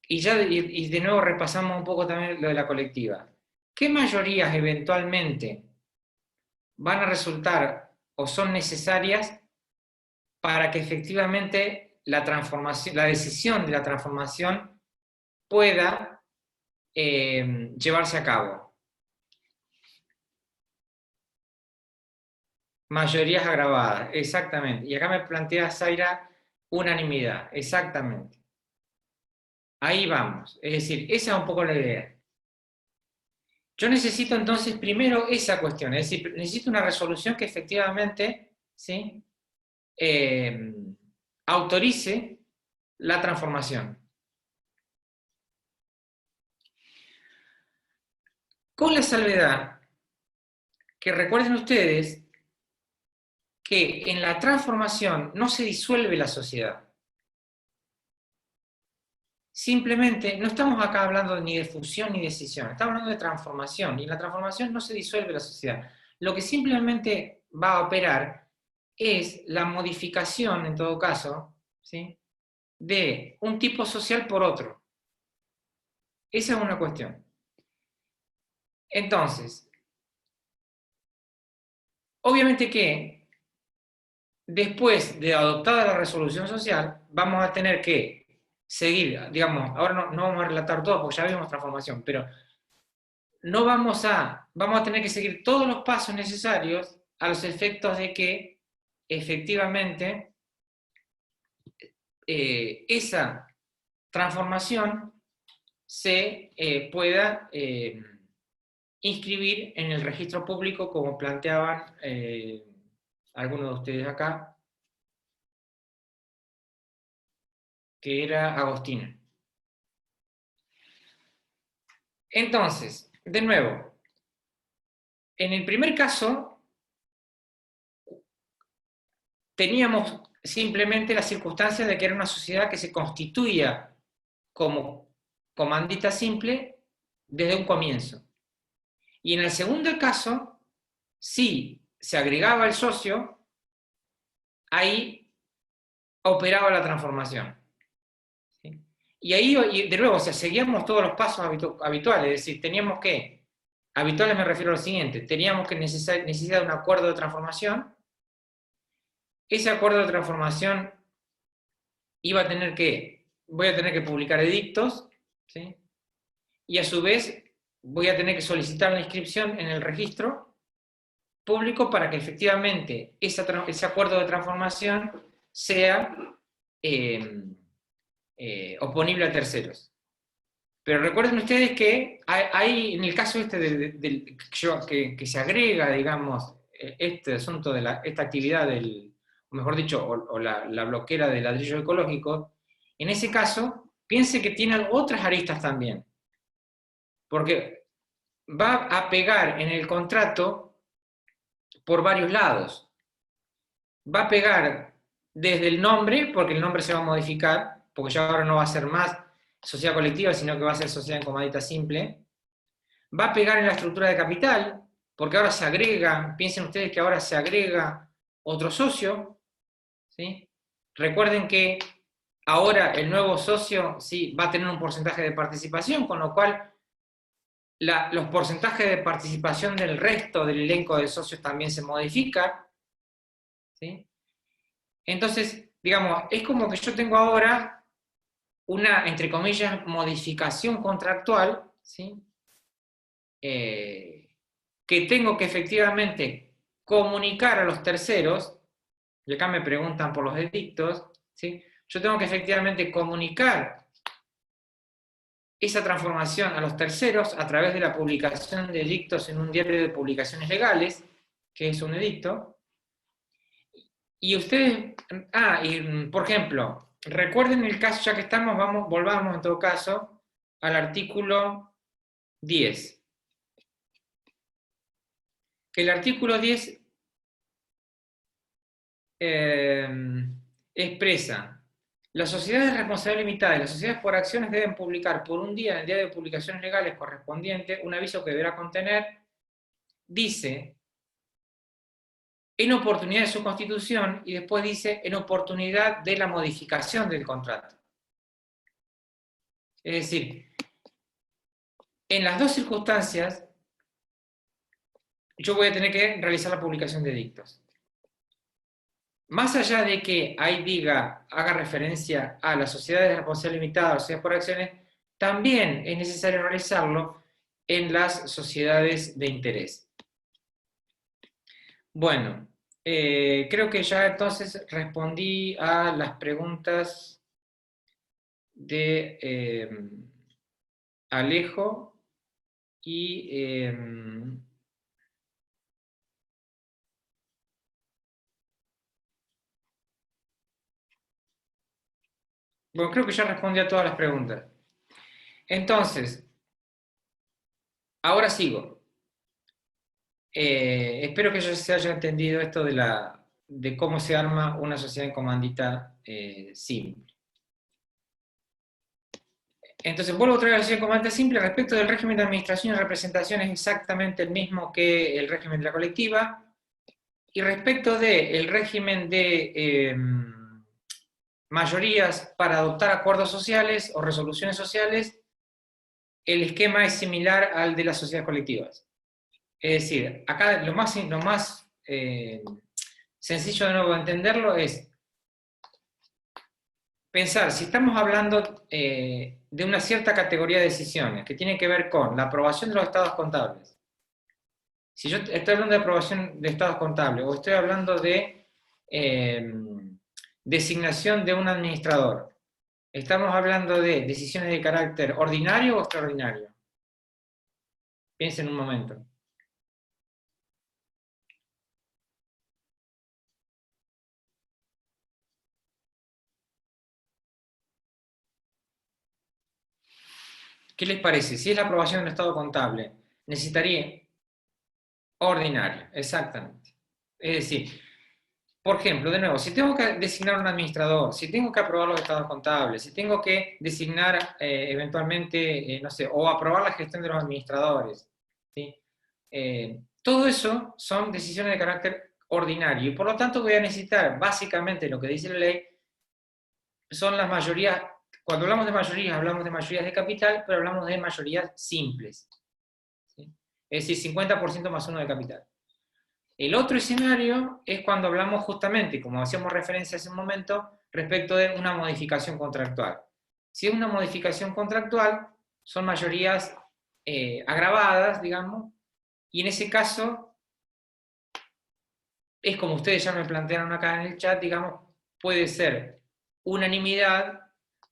Y de nuevo repasamos un poco también lo de la colectiva. ¿Qué mayorías eventualmente van a resultar o son necesarias para que efectivamente la transformación, la decisión de la transformación pueda llevarse a cabo? Mayorías agravadas, exactamente. Y acá me plantea Zaira unanimidad, exactamente. Ahí vamos. Es decir, esa es un poco la idea. Yo necesito entonces primero esa cuestión, es decir, necesito una resolución que efectivamente, ¿sí?, autorice la transformación. Con la salvedad que recuerden ustedes que en la transformación no se disuelve la sociedad. Simplemente, no estamos acá hablando ni de fusión ni de escisión, estamos hablando de transformación, y en la transformación no se disuelve la sociedad. Lo que simplemente va a operar es la modificación, en todo caso, ¿sí?, de un tipo social por otro. Esa es una cuestión. Entonces, obviamente que después de adoptada la resolución social, vamos a tener que seguir, digamos, ahora no vamos a relatar todo porque ya vimos transformación, pero no vamos a tener que seguir todos los pasos necesarios a los efectos de que efectivamente esa transformación se pueda inscribir en el registro público como planteaban algunos de ustedes acá, que era Agostina. Entonces, de nuevo, en el primer caso teníamos simplemente la circunstancia de que era una sociedad que se constituía como comandita simple desde un comienzo. Y en el segundo caso, si se agregaba el socio, ahí operaba la transformación. ¿Sí? Y ahí, de nuevo, o sea, seguíamos todos los pasos habituales, es decir, teníamos que, habituales me refiero a lo siguiente, teníamos que necesitar un acuerdo de transformación, ese acuerdo de transformación voy a tener que publicar edictos, ¿sí?, y a su vez voy a tener que solicitar la inscripción en el registro público para que efectivamente ese acuerdo de transformación sea oponible a terceros. Pero recuerden ustedes que hay en el caso este que se agrega, digamos, este asunto de esta actividad o mejor dicho, o la bloquera del ladrillo ecológico, en ese caso, piense que tiene otras aristas también. Porque va a pegar en el contrato por varios lados. Va a pegar desde el nombre, porque el nombre se va a modificar, porque ya ahora no va a ser más sociedad colectiva, sino que va a ser sociedad en comandita simple. Va a pegar en la estructura de capital, porque ahora se agrega, piensen ustedes que ahora se agrega otro socio, ¿sí? Recuerden que ahora el nuevo socio sí va a tener un porcentaje de participación, con lo cual los porcentajes de participación del resto del elenco de socios también se modifica, ¿sí? Entonces, digamos, es como que yo tengo ahora una, entre comillas, modificación contractual, ¿sí?, que tengo que efectivamente comunicar a los terceros, y acá me preguntan por los edictos, ¿sí?, yo tengo que efectivamente comunicar esa transformación a los terceros a través de la publicación de edictos en un diario de publicaciones legales, que es un edicto. Y ustedes, y por ejemplo, recuerden el caso, ya que estamos, volvamos en todo caso al artículo 10. Que el artículo 10 expresa: las sociedades de responsabilidad limitada y las sociedades por acciones deben publicar por un día en el diario de publicaciones legales correspondiente un aviso que deberá contener, dice, en oportunidad de su constitución, y después dice, en oportunidad de la modificación del contrato. Es decir, en las dos circunstancias, yo voy a tener que realizar la publicación de edictos. Más allá de que ahí haga referencia a las sociedades de responsabilidad limitada, a las sociedades por acciones, también es necesario realizarlo en las sociedades de interés. Bueno, creo que ya entonces respondí a las preguntas de Alejo y bueno, creo que ya respondí a todas las preguntas. Entonces, ahora sigo. Espero que ya se haya entendido esto de cómo se arma una sociedad en comandita simple. Entonces, vuelvo otra vez a la sociedad en comandita simple. Respecto del régimen de administración y representación, es exactamente el mismo que el régimen de la colectiva. Y respecto del régimen de mayorías para adoptar acuerdos sociales o resoluciones sociales, el esquema es similar al de las sociedades colectivas. Es decir, acá lo más sencillo de nuevo de entenderlo es pensar, si estamos hablando de una cierta categoría de decisiones que tienen que ver con la aprobación de los estados contables, si yo estoy hablando de aprobación de estados contables o estoy hablando de designación de un administrador, ¿estamos hablando de decisiones de carácter ordinario o extraordinario? Piensen un momento. ¿Qué les parece? Si es la aprobación del estado contable, necesitaría ordinario, exactamente. Es decir, por ejemplo, de nuevo, si tengo que designar un administrador, si tengo que aprobar los estados contables, si tengo que designar eventualmente, no sé, o aprobar la gestión de los administradores, ¿sí? Todo eso son decisiones de carácter ordinario y por lo tanto voy a necesitar, básicamente lo que dice la ley, son las mayorías. Cuando hablamos de mayorías de capital, pero hablamos de mayorías simples, ¿sí? Es decir, 50% más uno de capital. El otro escenario es cuando hablamos justamente, como hacíamos referencia hace un momento, respecto de una modificación contractual. Si es una modificación contractual, son mayorías agravadas, digamos, y en ese caso, es como ustedes ya me plantearon acá en el chat, digamos, puede ser unanimidad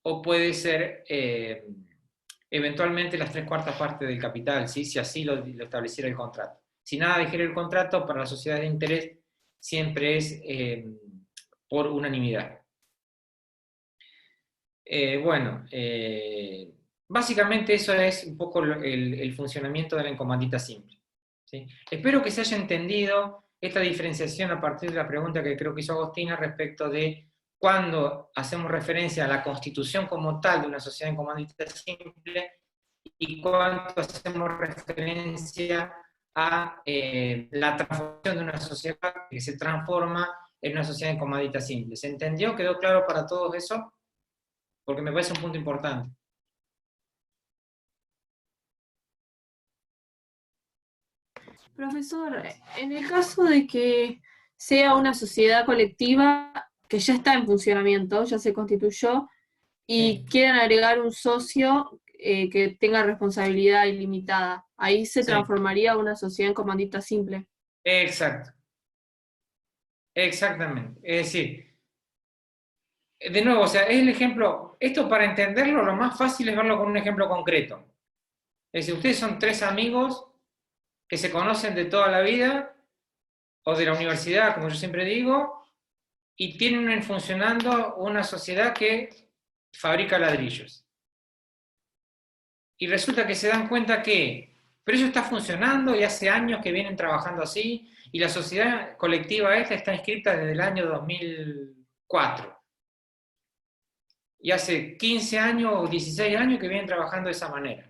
o puede ser eventualmente las 3/4 partes del capital, ¿sí? Si así lo estableciera el contrato. Si nada dijera el contrato, para la sociedad de interés siempre es por unanimidad. Bueno, básicamente eso es un poco el funcionamiento de la encomandita simple, ¿sí? Espero que se haya entendido esta diferenciación a partir de la pregunta que creo que hizo Agostina respecto de cuando hacemos referencia a la constitución como tal de una sociedad en comandita simple y cuando hacemos referencia a la transformación de una sociedad que se transforma en una sociedad en comandita simple. ¿Se entendió? ¿Quedó claro para todos eso? Porque me parece un punto importante. Profesor, en el caso de que sea una sociedad colectiva que ya está en funcionamiento, ya se constituyó, y Sí, quieran agregar un socio que tenga responsabilidad ilimitada, ahí se sí, transformaría una sociedad en comandita simple. exacto, exactamente. Es decir, de nuevo, o sea, es el ejemplo, esto para entenderlo, lo más fácil es verlo con un ejemplo concreto. Es decir, ustedes son tres amigos que se conocen de toda la vida, o de la universidad, como yo siempre digo, y tienen funcionando una sociedad que fabrica ladrillos. Y resulta que se dan cuenta que, pero eso está funcionando y hace años que vienen trabajando así, y la sociedad colectiva esta está inscrita desde el año 2004. Y hace 15 años o 16 años que vienen trabajando de esa manera,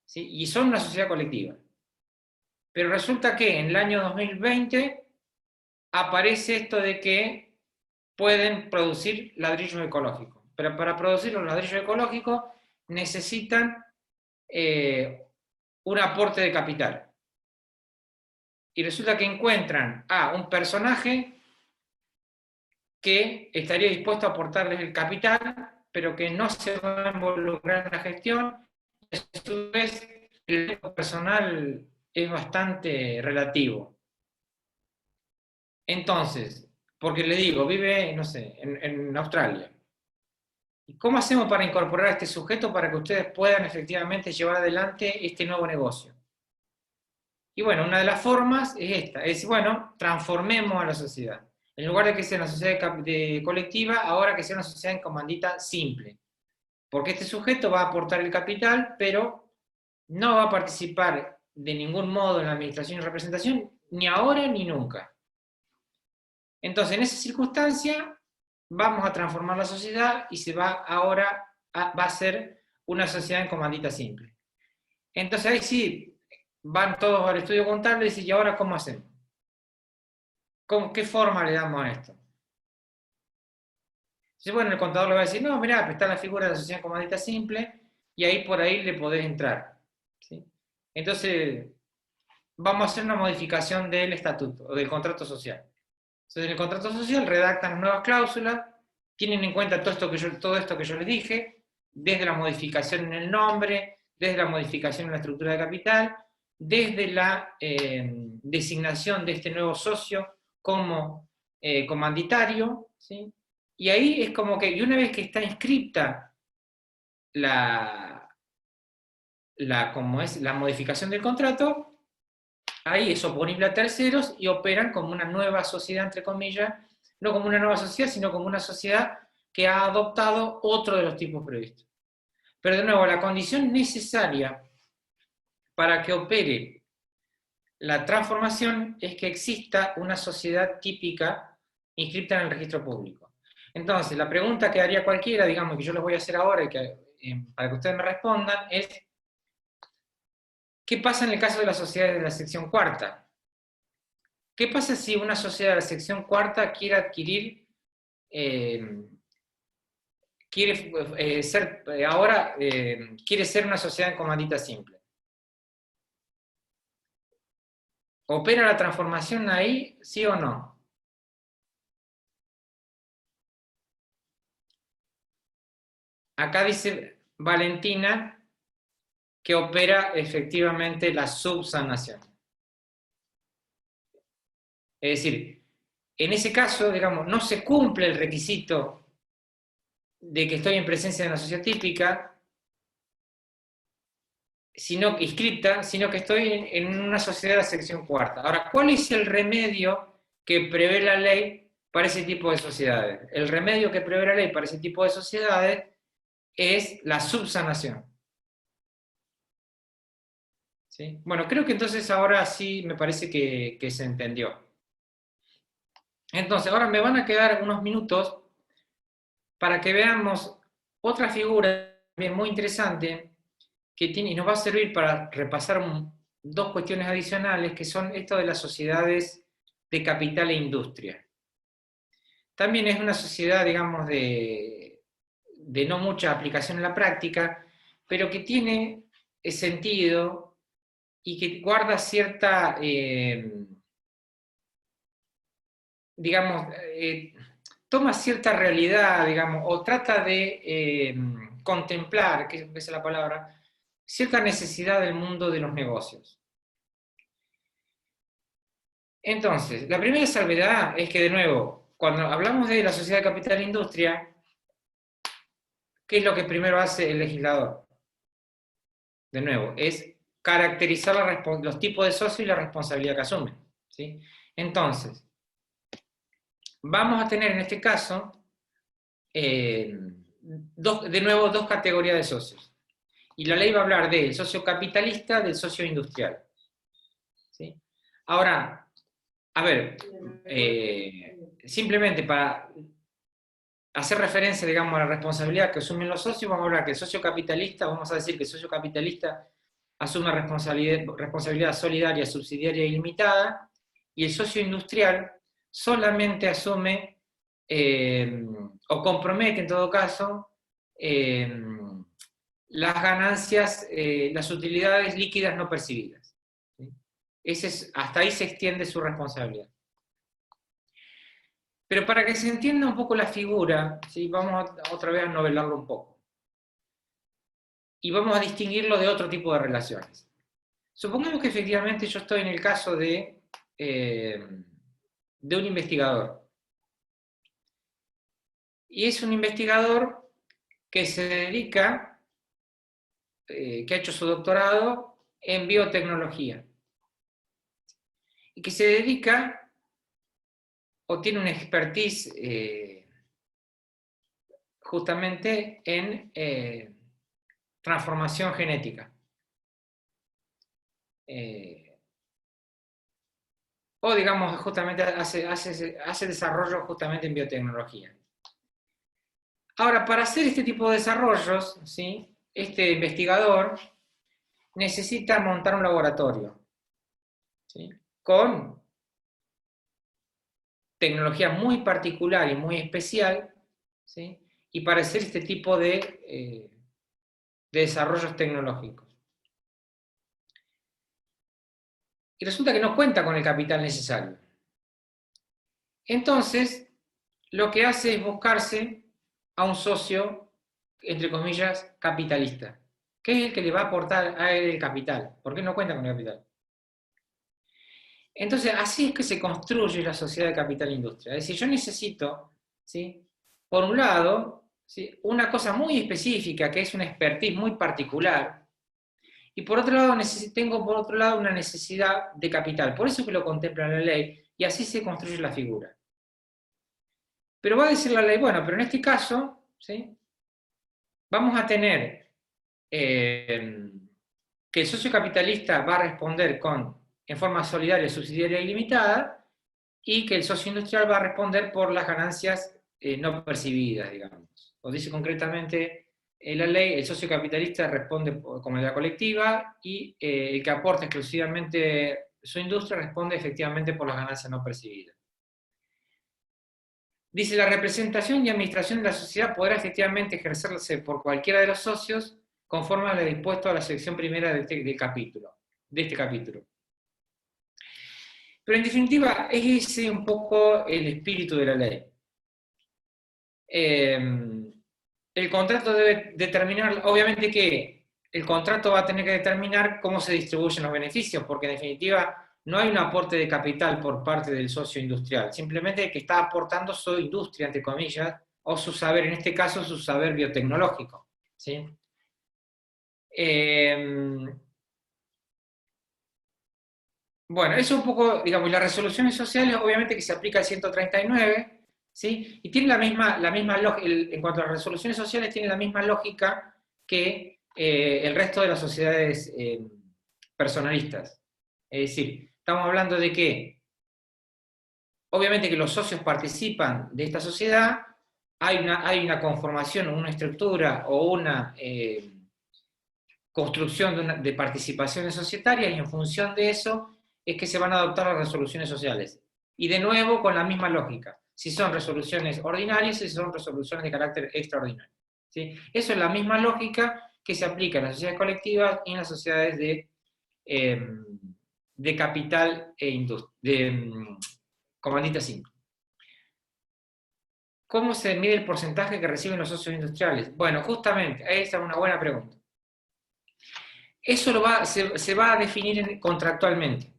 ¿sí? Y son una sociedad colectiva. Pero resulta que en el año 2020 aparece esto de que pueden producir ladrillos ecológicos. Pero para producir los ladrillos ecológicos necesitan un aporte de capital. Y resulta que encuentran a un personaje que estaría dispuesto a aportarles el capital, pero que no se va a involucrar en la gestión. A su vez, el riesgo personal es bastante relativo. Entonces, porque le digo, vive, no sé, en Australia. ¿Y cómo hacemos para incorporar a este sujeto para que ustedes puedan efectivamente llevar adelante este nuevo negocio? Y bueno, una de las formas es esta, es, bueno, transformemos a la sociedad. En lugar de que sea una sociedad colectiva, ahora que sea una sociedad en comandita simple. Porque este sujeto va a aportar el capital, pero no va a participar de ningún modo en la administración y representación, ni ahora ni nunca. Entonces, en esa circunstancia, vamos a transformar la sociedad y se va ahora va a ser una sociedad en comandita simple. Entonces ahí sí van todos al estudio contable y dicen, ¿y ahora cómo hacemos? ¿Qué forma le damos a esto? Entonces, bueno, el contador le va a decir, no, mirá, está la figura de la sociedad comandita simple, y ahí por ahí le podés entrar. ¿Sí? Entonces, vamos a hacer una modificación del estatuto, o del contrato social. Entonces, en el contrato social redactan nuevas cláusulas, tienen en cuenta todo esto que yo les dije, desde la modificación en el nombre, desde la modificación en la estructura de capital, desde la designación de este nuevo socio como comanditario, ¿sí? Y ahí es como que, y una vez que está inscripta como es la modificación del contrato, ahí es oponible a terceros y operan como una nueva sociedad, entre comillas, no como una nueva sociedad, sino como una sociedad que ha adoptado otro de los tipos previstos. Pero de nuevo, la condición necesaria para que opere la transformación es que exista una sociedad típica inscrita en el registro público. Entonces, la pregunta que haría cualquiera, digamos, que yo les voy a hacer ahora y para que ustedes me respondan, es ¿qué pasa en el caso de las sociedades de la sección cuarta? ¿Qué pasa si una sociedad de la sección cuarta quiere adquirir, quiere ser una sociedad en comandita simple? ¿Opera la transformación ahí, sí o no? Acá dice Valentina que opera efectivamente la subsanación. Es decir, en ese caso, digamos, no se cumple el requisito de que estoy en presencia de una sociedad típica, inscripta, sino que estoy en una sociedad de la sección cuarta. Ahora, ¿cuál es el remedio que prevé la ley para ese tipo de sociedades? El remedio que prevé la ley para ese tipo de sociedades es la subsanación. ¿Sí? Bueno, creo que entonces ahora sí me parece que se entendió. Entonces, ahora me van a quedar unos minutos para que veamos otra figura también muy interesante que tiene, y nos va a servir para repasar dos cuestiones adicionales, que son esto de las sociedades de capital e industria. También es una sociedad, digamos, de no mucha aplicación en la práctica, pero que tiene sentido y que guarda cierta, digamos, toma cierta realidad, digamos, o trata de contemplar, que es la palabra, cierta necesidad del mundo de los negocios. Entonces, la primera salvedad es que, de nuevo, cuando hablamos de la sociedad de capital e industria, ¿qué es lo que primero hace el legislador? De nuevo, es caracterizar los tipos de socio y la responsabilidad que asumen. ¿Sí? Entonces, vamos a tener en este caso, de nuevo, dos categorías de socios. Y la ley va a hablar del socio capitalista, del socio industrial. ¿Sí? Ahora, a ver, simplemente para hacer referencia, digamos, a la responsabilidad que asumen los socios, vamos a hablar que el socio capitalista, vamos a decir que el socio capitalista asume responsabilidad solidaria, subsidiaria y limitada, y el socio industrial solamente asume o compromete, en todo caso, las ganancias, las utilidades líquidas no percibidas. ¿Sí? Hasta ahí se extiende su responsabilidad. Pero para que se entienda un poco la figura, ¿sí? Vamos otra vez a novelarlo un poco. Y vamos a distinguirlo de otro tipo de relaciones. Supongamos que efectivamente yo estoy en el caso de un investigador. Y es un investigador que se dedica, que ha hecho su doctorado en biotecnología. Y que se dedica, o tiene una expertise justamente en transformación genética. O digamos, justamente hace desarrollo justamente en biotecnología. Ahora, para hacer este tipo de desarrollos, ¿sí? Este investigador necesita montar un laboratorio, ¿sí? Con tecnología muy particular y muy especial, ¿sí? Y para hacer este tipo de desarrollos tecnológicos. Y resulta que no cuenta con el capital necesario. Entonces, lo que hace es buscarse a un socio, entre comillas, capitalista, que es el que le va a aportar a él el capital, porque no cuenta con el capital. Entonces, así es que se construye la sociedad de capital-industria. Es decir, yo necesito, ¿sí?, por un lado, ¿sí?, una cosa muy específica, que es una expertise muy particular, y por otro lado, tengo por otro lado una necesidad de capital. Por eso que lo contempla la ley, y así se construye la figura. Pero va a decir la ley, bueno, pero en este caso, ¿sí?, vamos a tener que el socio capitalista va a responder en forma solidaria, subsidiaria y limitada, y que el socio industrial va a responder por las ganancias no percibidas, digamos. O dice concretamente la ley, el socio capitalista responde como la colectiva, y el que aporta exclusivamente su industria responde efectivamente por las ganancias no percibidas. Dice, la representación y administración de la sociedad podrá efectivamente ejercerse por cualquiera de los socios conforme a lo dispuesto a la sección primera de este capítulo. Pero en definitiva, es ese un poco el espíritu de la ley. El contrato debe determinar, obviamente que el contrato va a tener que determinar cómo se distribuyen los beneficios, porque en definitiva no hay un aporte de capital por parte del socio industrial, simplemente que está aportando su industria, entre comillas, o su saber, en este caso su saber biotecnológico, ¿sí? Bueno, eso un poco, digamos, las resoluciones sociales obviamente que se aplica al 139, ¿sí? Y tiene la misma lógica, en cuanto a las resoluciones sociales, tiene la misma lógica que el resto de las sociedades personalistas. Es decir, estamos hablando de que, obviamente que los socios participan de esta sociedad, hay una conformación, una estructura o una construcción de participaciones societarias, y en función de eso es que se van a adoptar las resoluciones sociales. Y de nuevo, con la misma lógica. Si son resoluciones ordinarias, si son resoluciones de carácter extraordinario, ¿sí? Eso es la misma lógica que se aplica en las sociedades colectivas y en las sociedades de capital e industria, comandita simple. ¿Cómo se mide el porcentaje que reciben los socios industriales? Bueno, justamente, esa es una buena pregunta. Eso se va a definir contractualmente,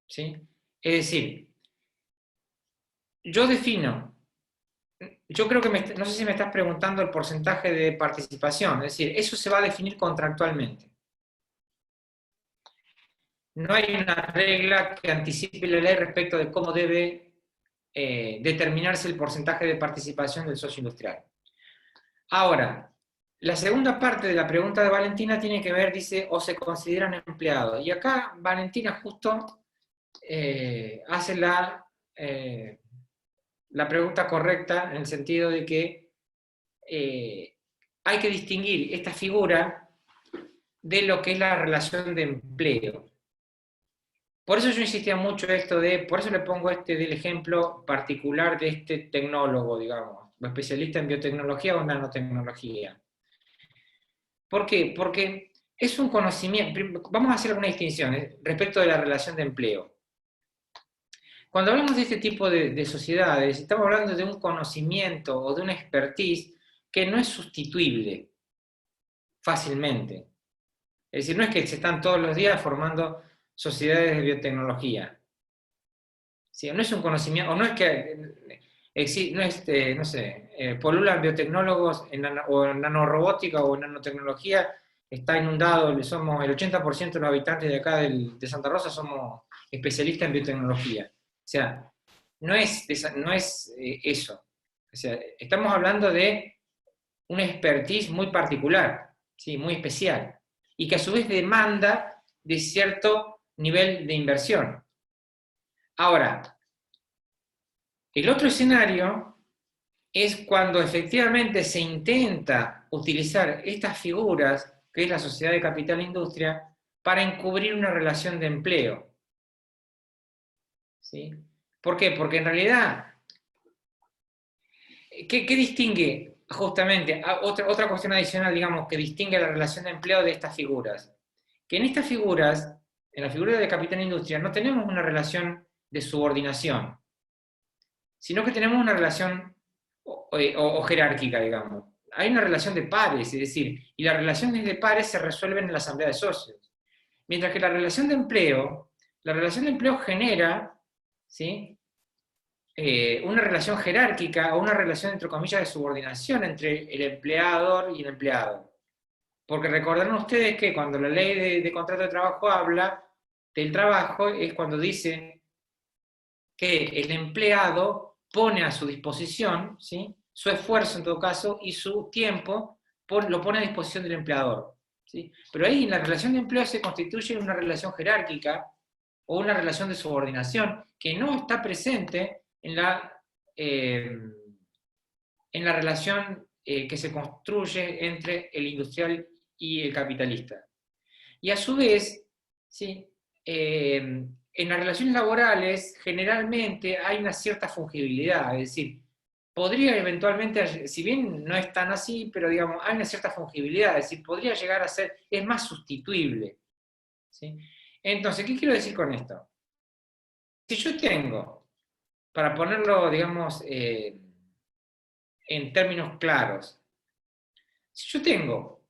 ¿sí? Es decir, yo creo que no sé si me estás preguntando el porcentaje de participación, es decir, eso se va a definir contractualmente. No hay una regla que anticipe la ley respecto de cómo debe determinarse el porcentaje de participación del socio industrial. Ahora, la segunda parte de la pregunta de Valentina tiene que ver, dice, o se consideran empleados. Y acá Valentina justo hace la pregunta correcta, en el sentido de que hay que distinguir esta figura de lo que es la relación de empleo. Por eso yo insistía mucho por eso le pongo del ejemplo particular de este tecnólogo, digamos, especialista en biotecnología o nanotecnología. ¿Por qué? Porque es un conocimiento, vamos a hacer alguna distinción respecto de la relación de empleo. Cuando hablamos de este tipo de sociedades, estamos hablando de un conocimiento o de una expertise que no es sustituible fácilmente. Es decir, no es que se están todos los días formando sociedades de biotecnología. ¿Sí? No es un conocimiento, o no es que polulan biotecnólogos o en nanorobótica o en nanotecnología, está inundado, somos el 80% de los habitantes de acá de Santa Rosa somos especialistas en biotecnología. O sea, no es eso. O sea, estamos hablando de una expertise muy particular, ¿sí? Muy especial, y que a su vez demanda de cierto nivel de inversión. Ahora, el otro escenario es cuando efectivamente se intenta utilizar estas figuras, que es la sociedad de capital e industria, para encubrir una relación de empleo. ¿sí? ¿Por qué? Porque en realidad, ¿qué distingue justamente? Otra cuestión adicional, digamos, que distingue la relación de empleo de estas figuras. Que en estas figuras, en la figura de capitán industria, no tenemos una relación de subordinación, sino que tenemos una relación o jerárquica, digamos. Hay una relación de pares, es decir, y las relaciones de pares se resuelven en la asamblea de socios. Mientras que la relación de empleo genera, ¿sí? Una relación jerárquica o una relación, entre comillas, de subordinación entre el empleador y el empleado. Porque recordarán ustedes que cuando la ley de contrato de trabajo habla del trabajo, es cuando dice que el empleado pone a su disposición, ¿sí?, su esfuerzo en todo caso y su tiempo lo pone a disposición del empleador, ¿sí? Pero ahí en la relación de empleo se constituye una relación jerárquica o una relación de subordinación que no está presente en la relación que se construye entre el industrial y el capitalista. Y a su vez, ¿sí?, en las relaciones laborales generalmente hay una cierta fungibilidad, es decir, podría eventualmente, si bien no es tan así, pero digamos, hay una cierta fungibilidad, es decir, podría llegar a ser, es más sustituible, ¿sí? Entonces, ¿qué quiero decir con esto? Si yo tengo, para ponerlo, digamos, en términos claros, si yo tengo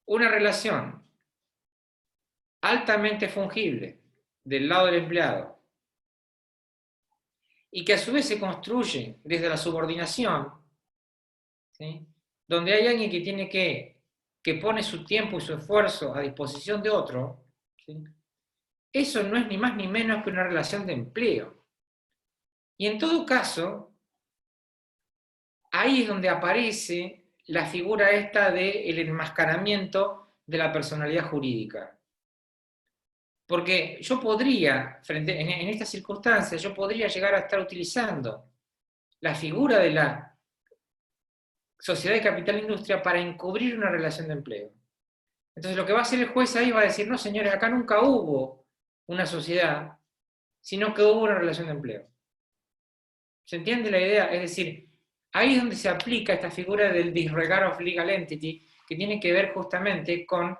una relación altamente fungible del lado del empleado y que a su vez se construye desde la subordinación, ¿sí?, donde hay alguien que tiene que pone su tiempo y su esfuerzo a disposición de otro, ¿sí?, eso no es ni más ni menos que una relación de empleo. Y en todo caso, ahí es donde aparece la figura esta del enmascaramiento de la personalidad jurídica. Porque yo podría, en estas circunstancias, yo podría llegar a estar utilizando la figura de la sociedad de capital industria para encubrir una relación de empleo. Entonces lo que va a hacer el juez ahí va a decir, no señores, acá nunca hubo una sociedad, sino que hubo una relación de empleo. ¿Se entiende la idea? Es decir, ahí es donde se aplica esta figura del disregard of legal entity, que tiene que ver justamente con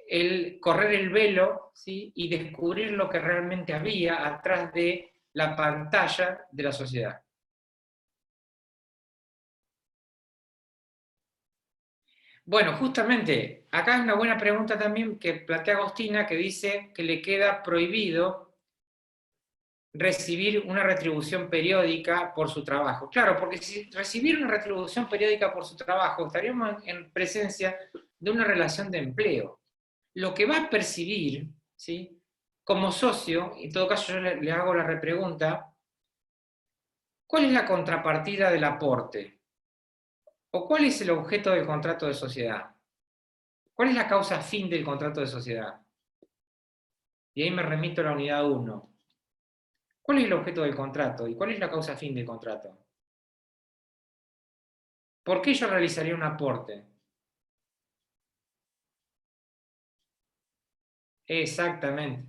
el correr el velo, ¿sí?, y descubrir lo que realmente había atrás de la pantalla de la sociedad. Bueno, justamente, acá es una buena pregunta también que plantea Agostina, que dice que le queda prohibido recibir una retribución periódica por su trabajo. Claro, porque si recibir una retribución periódica por su trabajo, estaríamos en presencia de una relación de empleo. Lo que va a percibir, ¿sí?, como socio, en todo caso yo le hago la repregunta, ¿cuál es la contrapartida del aporte? ¿O cuál es el objeto del contrato de sociedad? ¿Cuál es la causa fin del contrato de sociedad? Y ahí me remito a la unidad 1. ¿Cuál es el objeto del contrato? ¿Y cuál es la causa fin del contrato? ¿Por qué yo realizaría un aporte? Exactamente.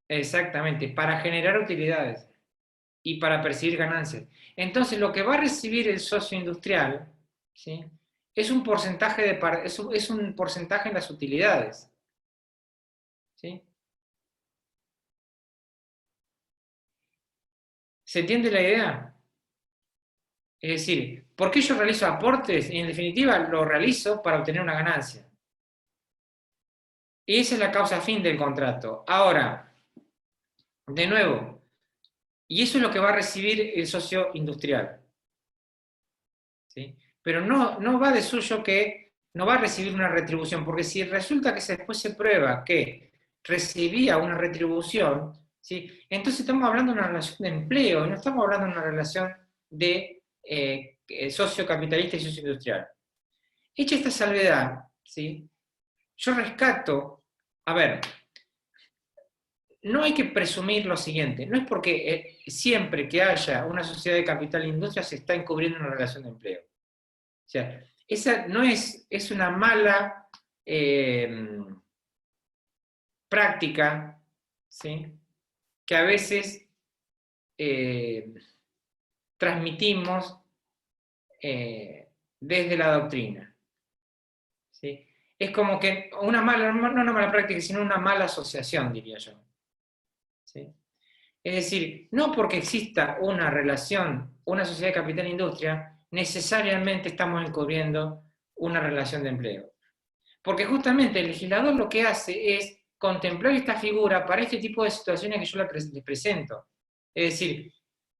Exactamente. Para generar utilidades y para percibir ganancias. Entonces, lo que va a recibir el socio industrial, ¿sí?, es un porcentaje, es un porcentaje en las utilidades, ¿sí? ¿Se entiende la idea? Es decir, ¿por qué yo realizo aportes? Y en definitiva, lo realizo para obtener una ganancia. Y esa es la causa fin del contrato. Ahora, de nuevo, y eso es lo que va a recibir el socio industrial, ¿sí? Pero no va de suyo que no va a recibir una retribución, porque si resulta que después se prueba que recibía una retribución, ¿sí?, entonces estamos hablando de una relación de empleo, y no estamos hablando de una relación de socio capitalista y socio industrial. Hecha esta salvedad, ¿sí?, yo rescato, a ver, no hay que presumir lo siguiente, no es porque siempre que haya una sociedad de capital e industria se está encubriendo una relación de empleo. O sea, esa no es una mala práctica, ¿sí? Que a veces transmitimos desde la doctrina, ¿sí? Es como que no una mala práctica, sino una mala asociación, diría yo, ¿sí? Es decir, no porque exista una relación, una sociedad de capital-industria, necesariamente estamos encubriendo una relación de empleo. Porque justamente el legislador lo que hace es contemplar esta figura para este tipo de situaciones que yo les presento. Es decir,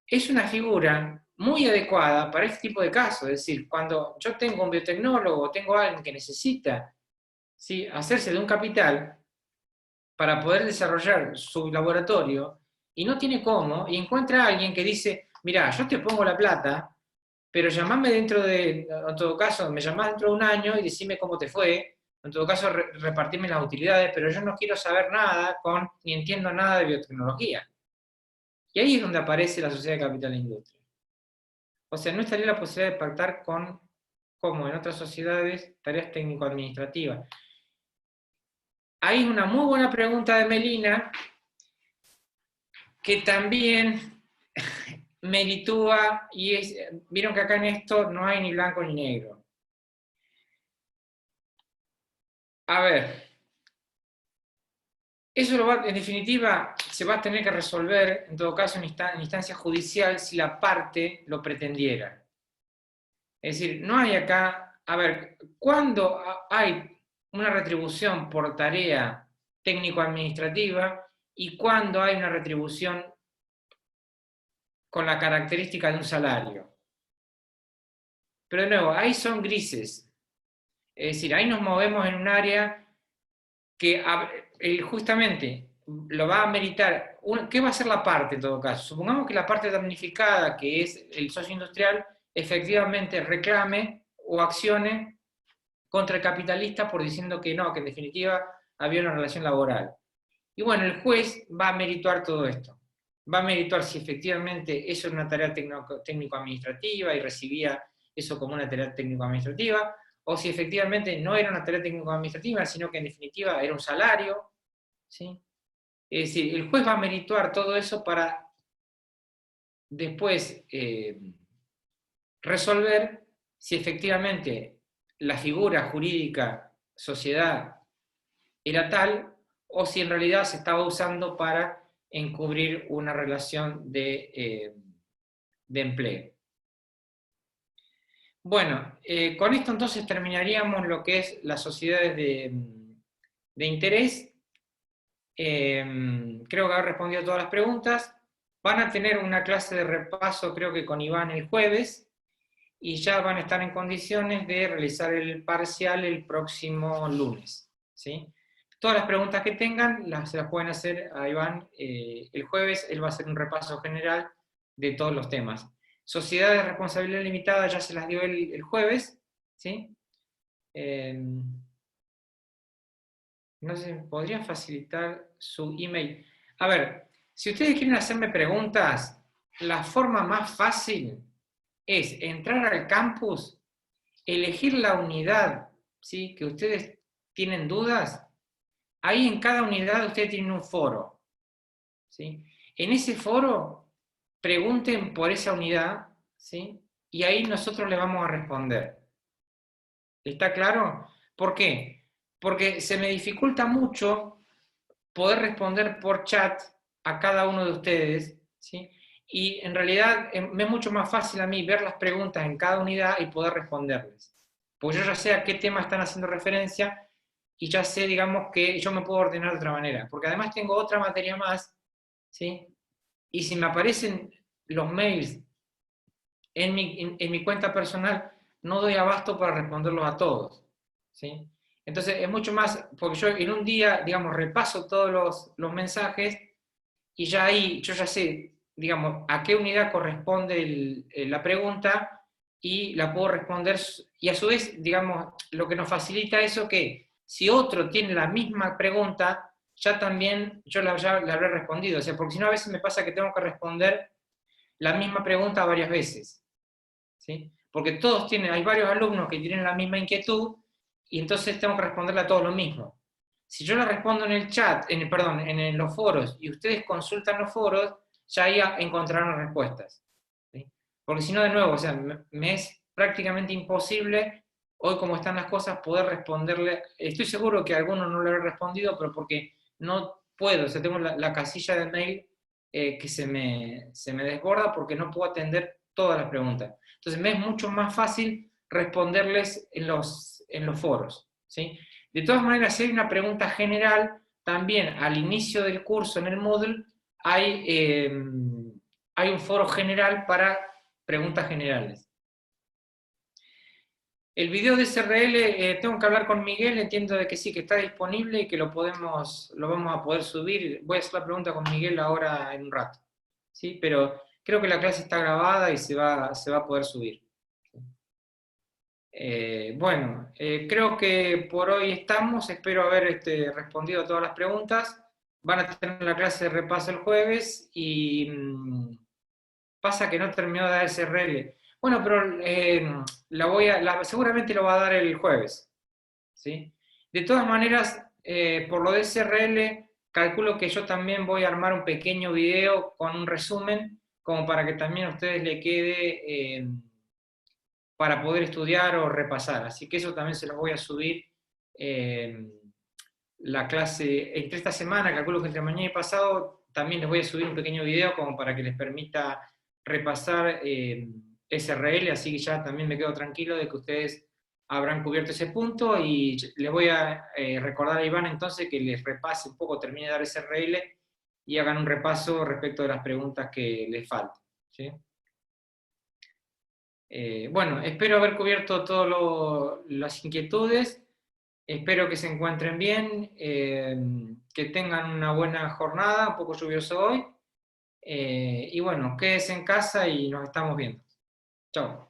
es una figura muy adecuada para este tipo de casos. Es decir, cuando yo tengo un biotecnólogo o tengo a alguien que necesita, ¿sí?, hacerse de un capital para poder desarrollar su laboratorio y no tiene cómo, y encuentra a alguien que dice, mira, yo te pongo la plata, pero llamame en todo caso, me llamás dentro de un año y decime cómo te fue, en todo caso repartirme las utilidades, pero yo no quiero saber nada ni entiendo nada de biotecnología. Y ahí es donde aparece la sociedad de capital e industria. O sea, no estaría la posibilidad de pactar como en otras sociedades, tareas técnico-administrativas. Ahí es una muy buena pregunta de Melina, que también meritúa, vieron que acá en esto no hay ni blanco ni negro. A ver, eso en definitiva se va a tener que resolver, en todo caso, en instancia judicial, si la parte lo pretendiera. Es decir, no hay acá, a ver, cuando hay una retribución por tarea técnico-administrativa y cuando hay una retribución con la característica de un salario. Pero de nuevo, ahí son grises. Es decir, ahí nos movemos en un área que justamente lo va a meritar. ¿Qué va a ser la parte en todo caso? Supongamos que la parte damnificada, que es el socio industrial, efectivamente reclame o accione contra el capitalista por diciendo que no, que en definitiva había una relación laboral. Y bueno, el juez va a merituar todo esto. Va a merituar si efectivamente eso es una tarea técnico-administrativa y recibía eso como una tarea técnico-administrativa, o si efectivamente no era una tarea técnico-administrativa, sino que en definitiva era un salario, ¿sí? Es decir, el juez va a merituar todo eso para después resolver si efectivamente la figura jurídica sociedad era tal, o si en realidad se estaba usando para encubrir una relación de empleo. Bueno, con esto entonces terminaríamos lo que es las sociedades de interés. Creo que haber respondido a todas las preguntas. Van a tener una clase de repaso, creo que con Iván el jueves, y ya van a estar en condiciones de realizar el parcial el próximo lunes, ¿sí? Todas las preguntas que tengan se las pueden hacer a Iván el jueves. Él va a hacer un repaso general de todos los temas. Sociedad de responsabilidad limitada ya se las dio el jueves, ¿sí? No sé, ¿podrían facilitar su email? A ver, si ustedes quieren hacerme preguntas, la forma más fácil es entrar al campus, elegir la unidad, ¿sí?, que ustedes tienen dudas. Ahí en cada unidad ustedes tienen un foro, ¿sí? En ese foro pregunten por esa unidad, ¿sí?, y ahí nosotros les vamos a responder. ¿Está claro? ¿Por qué? Porque se me dificulta mucho poder responder por chat a cada uno de ustedes, ¿sí? Y en realidad me es mucho más fácil a mí ver las preguntas en cada unidad y poder responderles. Porque yo ya sé a qué tema están haciendo referencia y ya sé, digamos, que yo me puedo ordenar de otra manera. Porque además tengo otra materia más, ¿sí? Y si me aparecen los mails en mi cuenta personal, no doy abasto para responderlos a todos, ¿sí? Entonces es mucho más, porque yo en un día, digamos, repaso todos los mensajes y ya ahí yo ya sé, digamos, a qué unidad corresponde la pregunta y la puedo responder, y a su vez, digamos, lo que nos facilita eso que si otro tiene la misma pregunta, ya también yo ya la habré respondido, o sea, porque si no a veces me pasa que tengo que responder la misma pregunta varias veces, ¿sí? Porque hay varios alumnos que tienen la misma inquietud y entonces tengo que responderle a todos lo mismo. Si yo le respondo en el chat, perdón, en los foros, y ustedes consultan los foros, ya ahí encontrarán respuestas. ¿Sí? Porque si no, de nuevo, o sea, me es prácticamente imposible, hoy como están las cosas, poder responderle. Estoy seguro que a algunos no le habré respondido, pero porque no puedo, o sea, tengo la casilla de mail que se me desborda porque no puedo atender todas las preguntas. Entonces me es mucho más fácil responderles en los foros. ¿Sí? De todas maneras, si hay una pregunta general, también al inicio del curso en el Moodle hay un foro general para preguntas generales. El video de SRL, tengo que hablar con Miguel, entiendo de que sí, que está disponible y que lo vamos a poder subir. Voy a hacer la pregunta con Miguel ahora en un rato. ¿Sí? Pero creo que la clase está grabada y se va a poder subir. Bueno, creo que por hoy estamos, espero haber respondido a todas las preguntas. Van a tener la clase de repaso el jueves y pasa que no terminó de dar SRL. Bueno, pero seguramente lo va a dar el jueves. ¿Sí? De todas maneras, por lo de SRL, calculo que yo también voy a armar un pequeño video con un resumen, como para que también a ustedes le quede para poder estudiar o repasar. Así que eso también se lo voy a subir la clase entre esta semana, calculo que entre mañana y pasado, también les voy a subir un pequeño video como para que les permita repasar SRL, así que ya también me quedo tranquilo de que ustedes habrán cubierto ese punto y les voy a recordar a Iván entonces que les repase un poco, termine de dar SRL y hagan un repaso respecto de las preguntas que les faltan. ¿Sí? Bueno, espero haber cubierto todas las inquietudes, espero que se encuentren bien, que tengan una buena jornada, un poco lluvioso hoy, y bueno, quédense en casa y nos estamos viendo. Chao.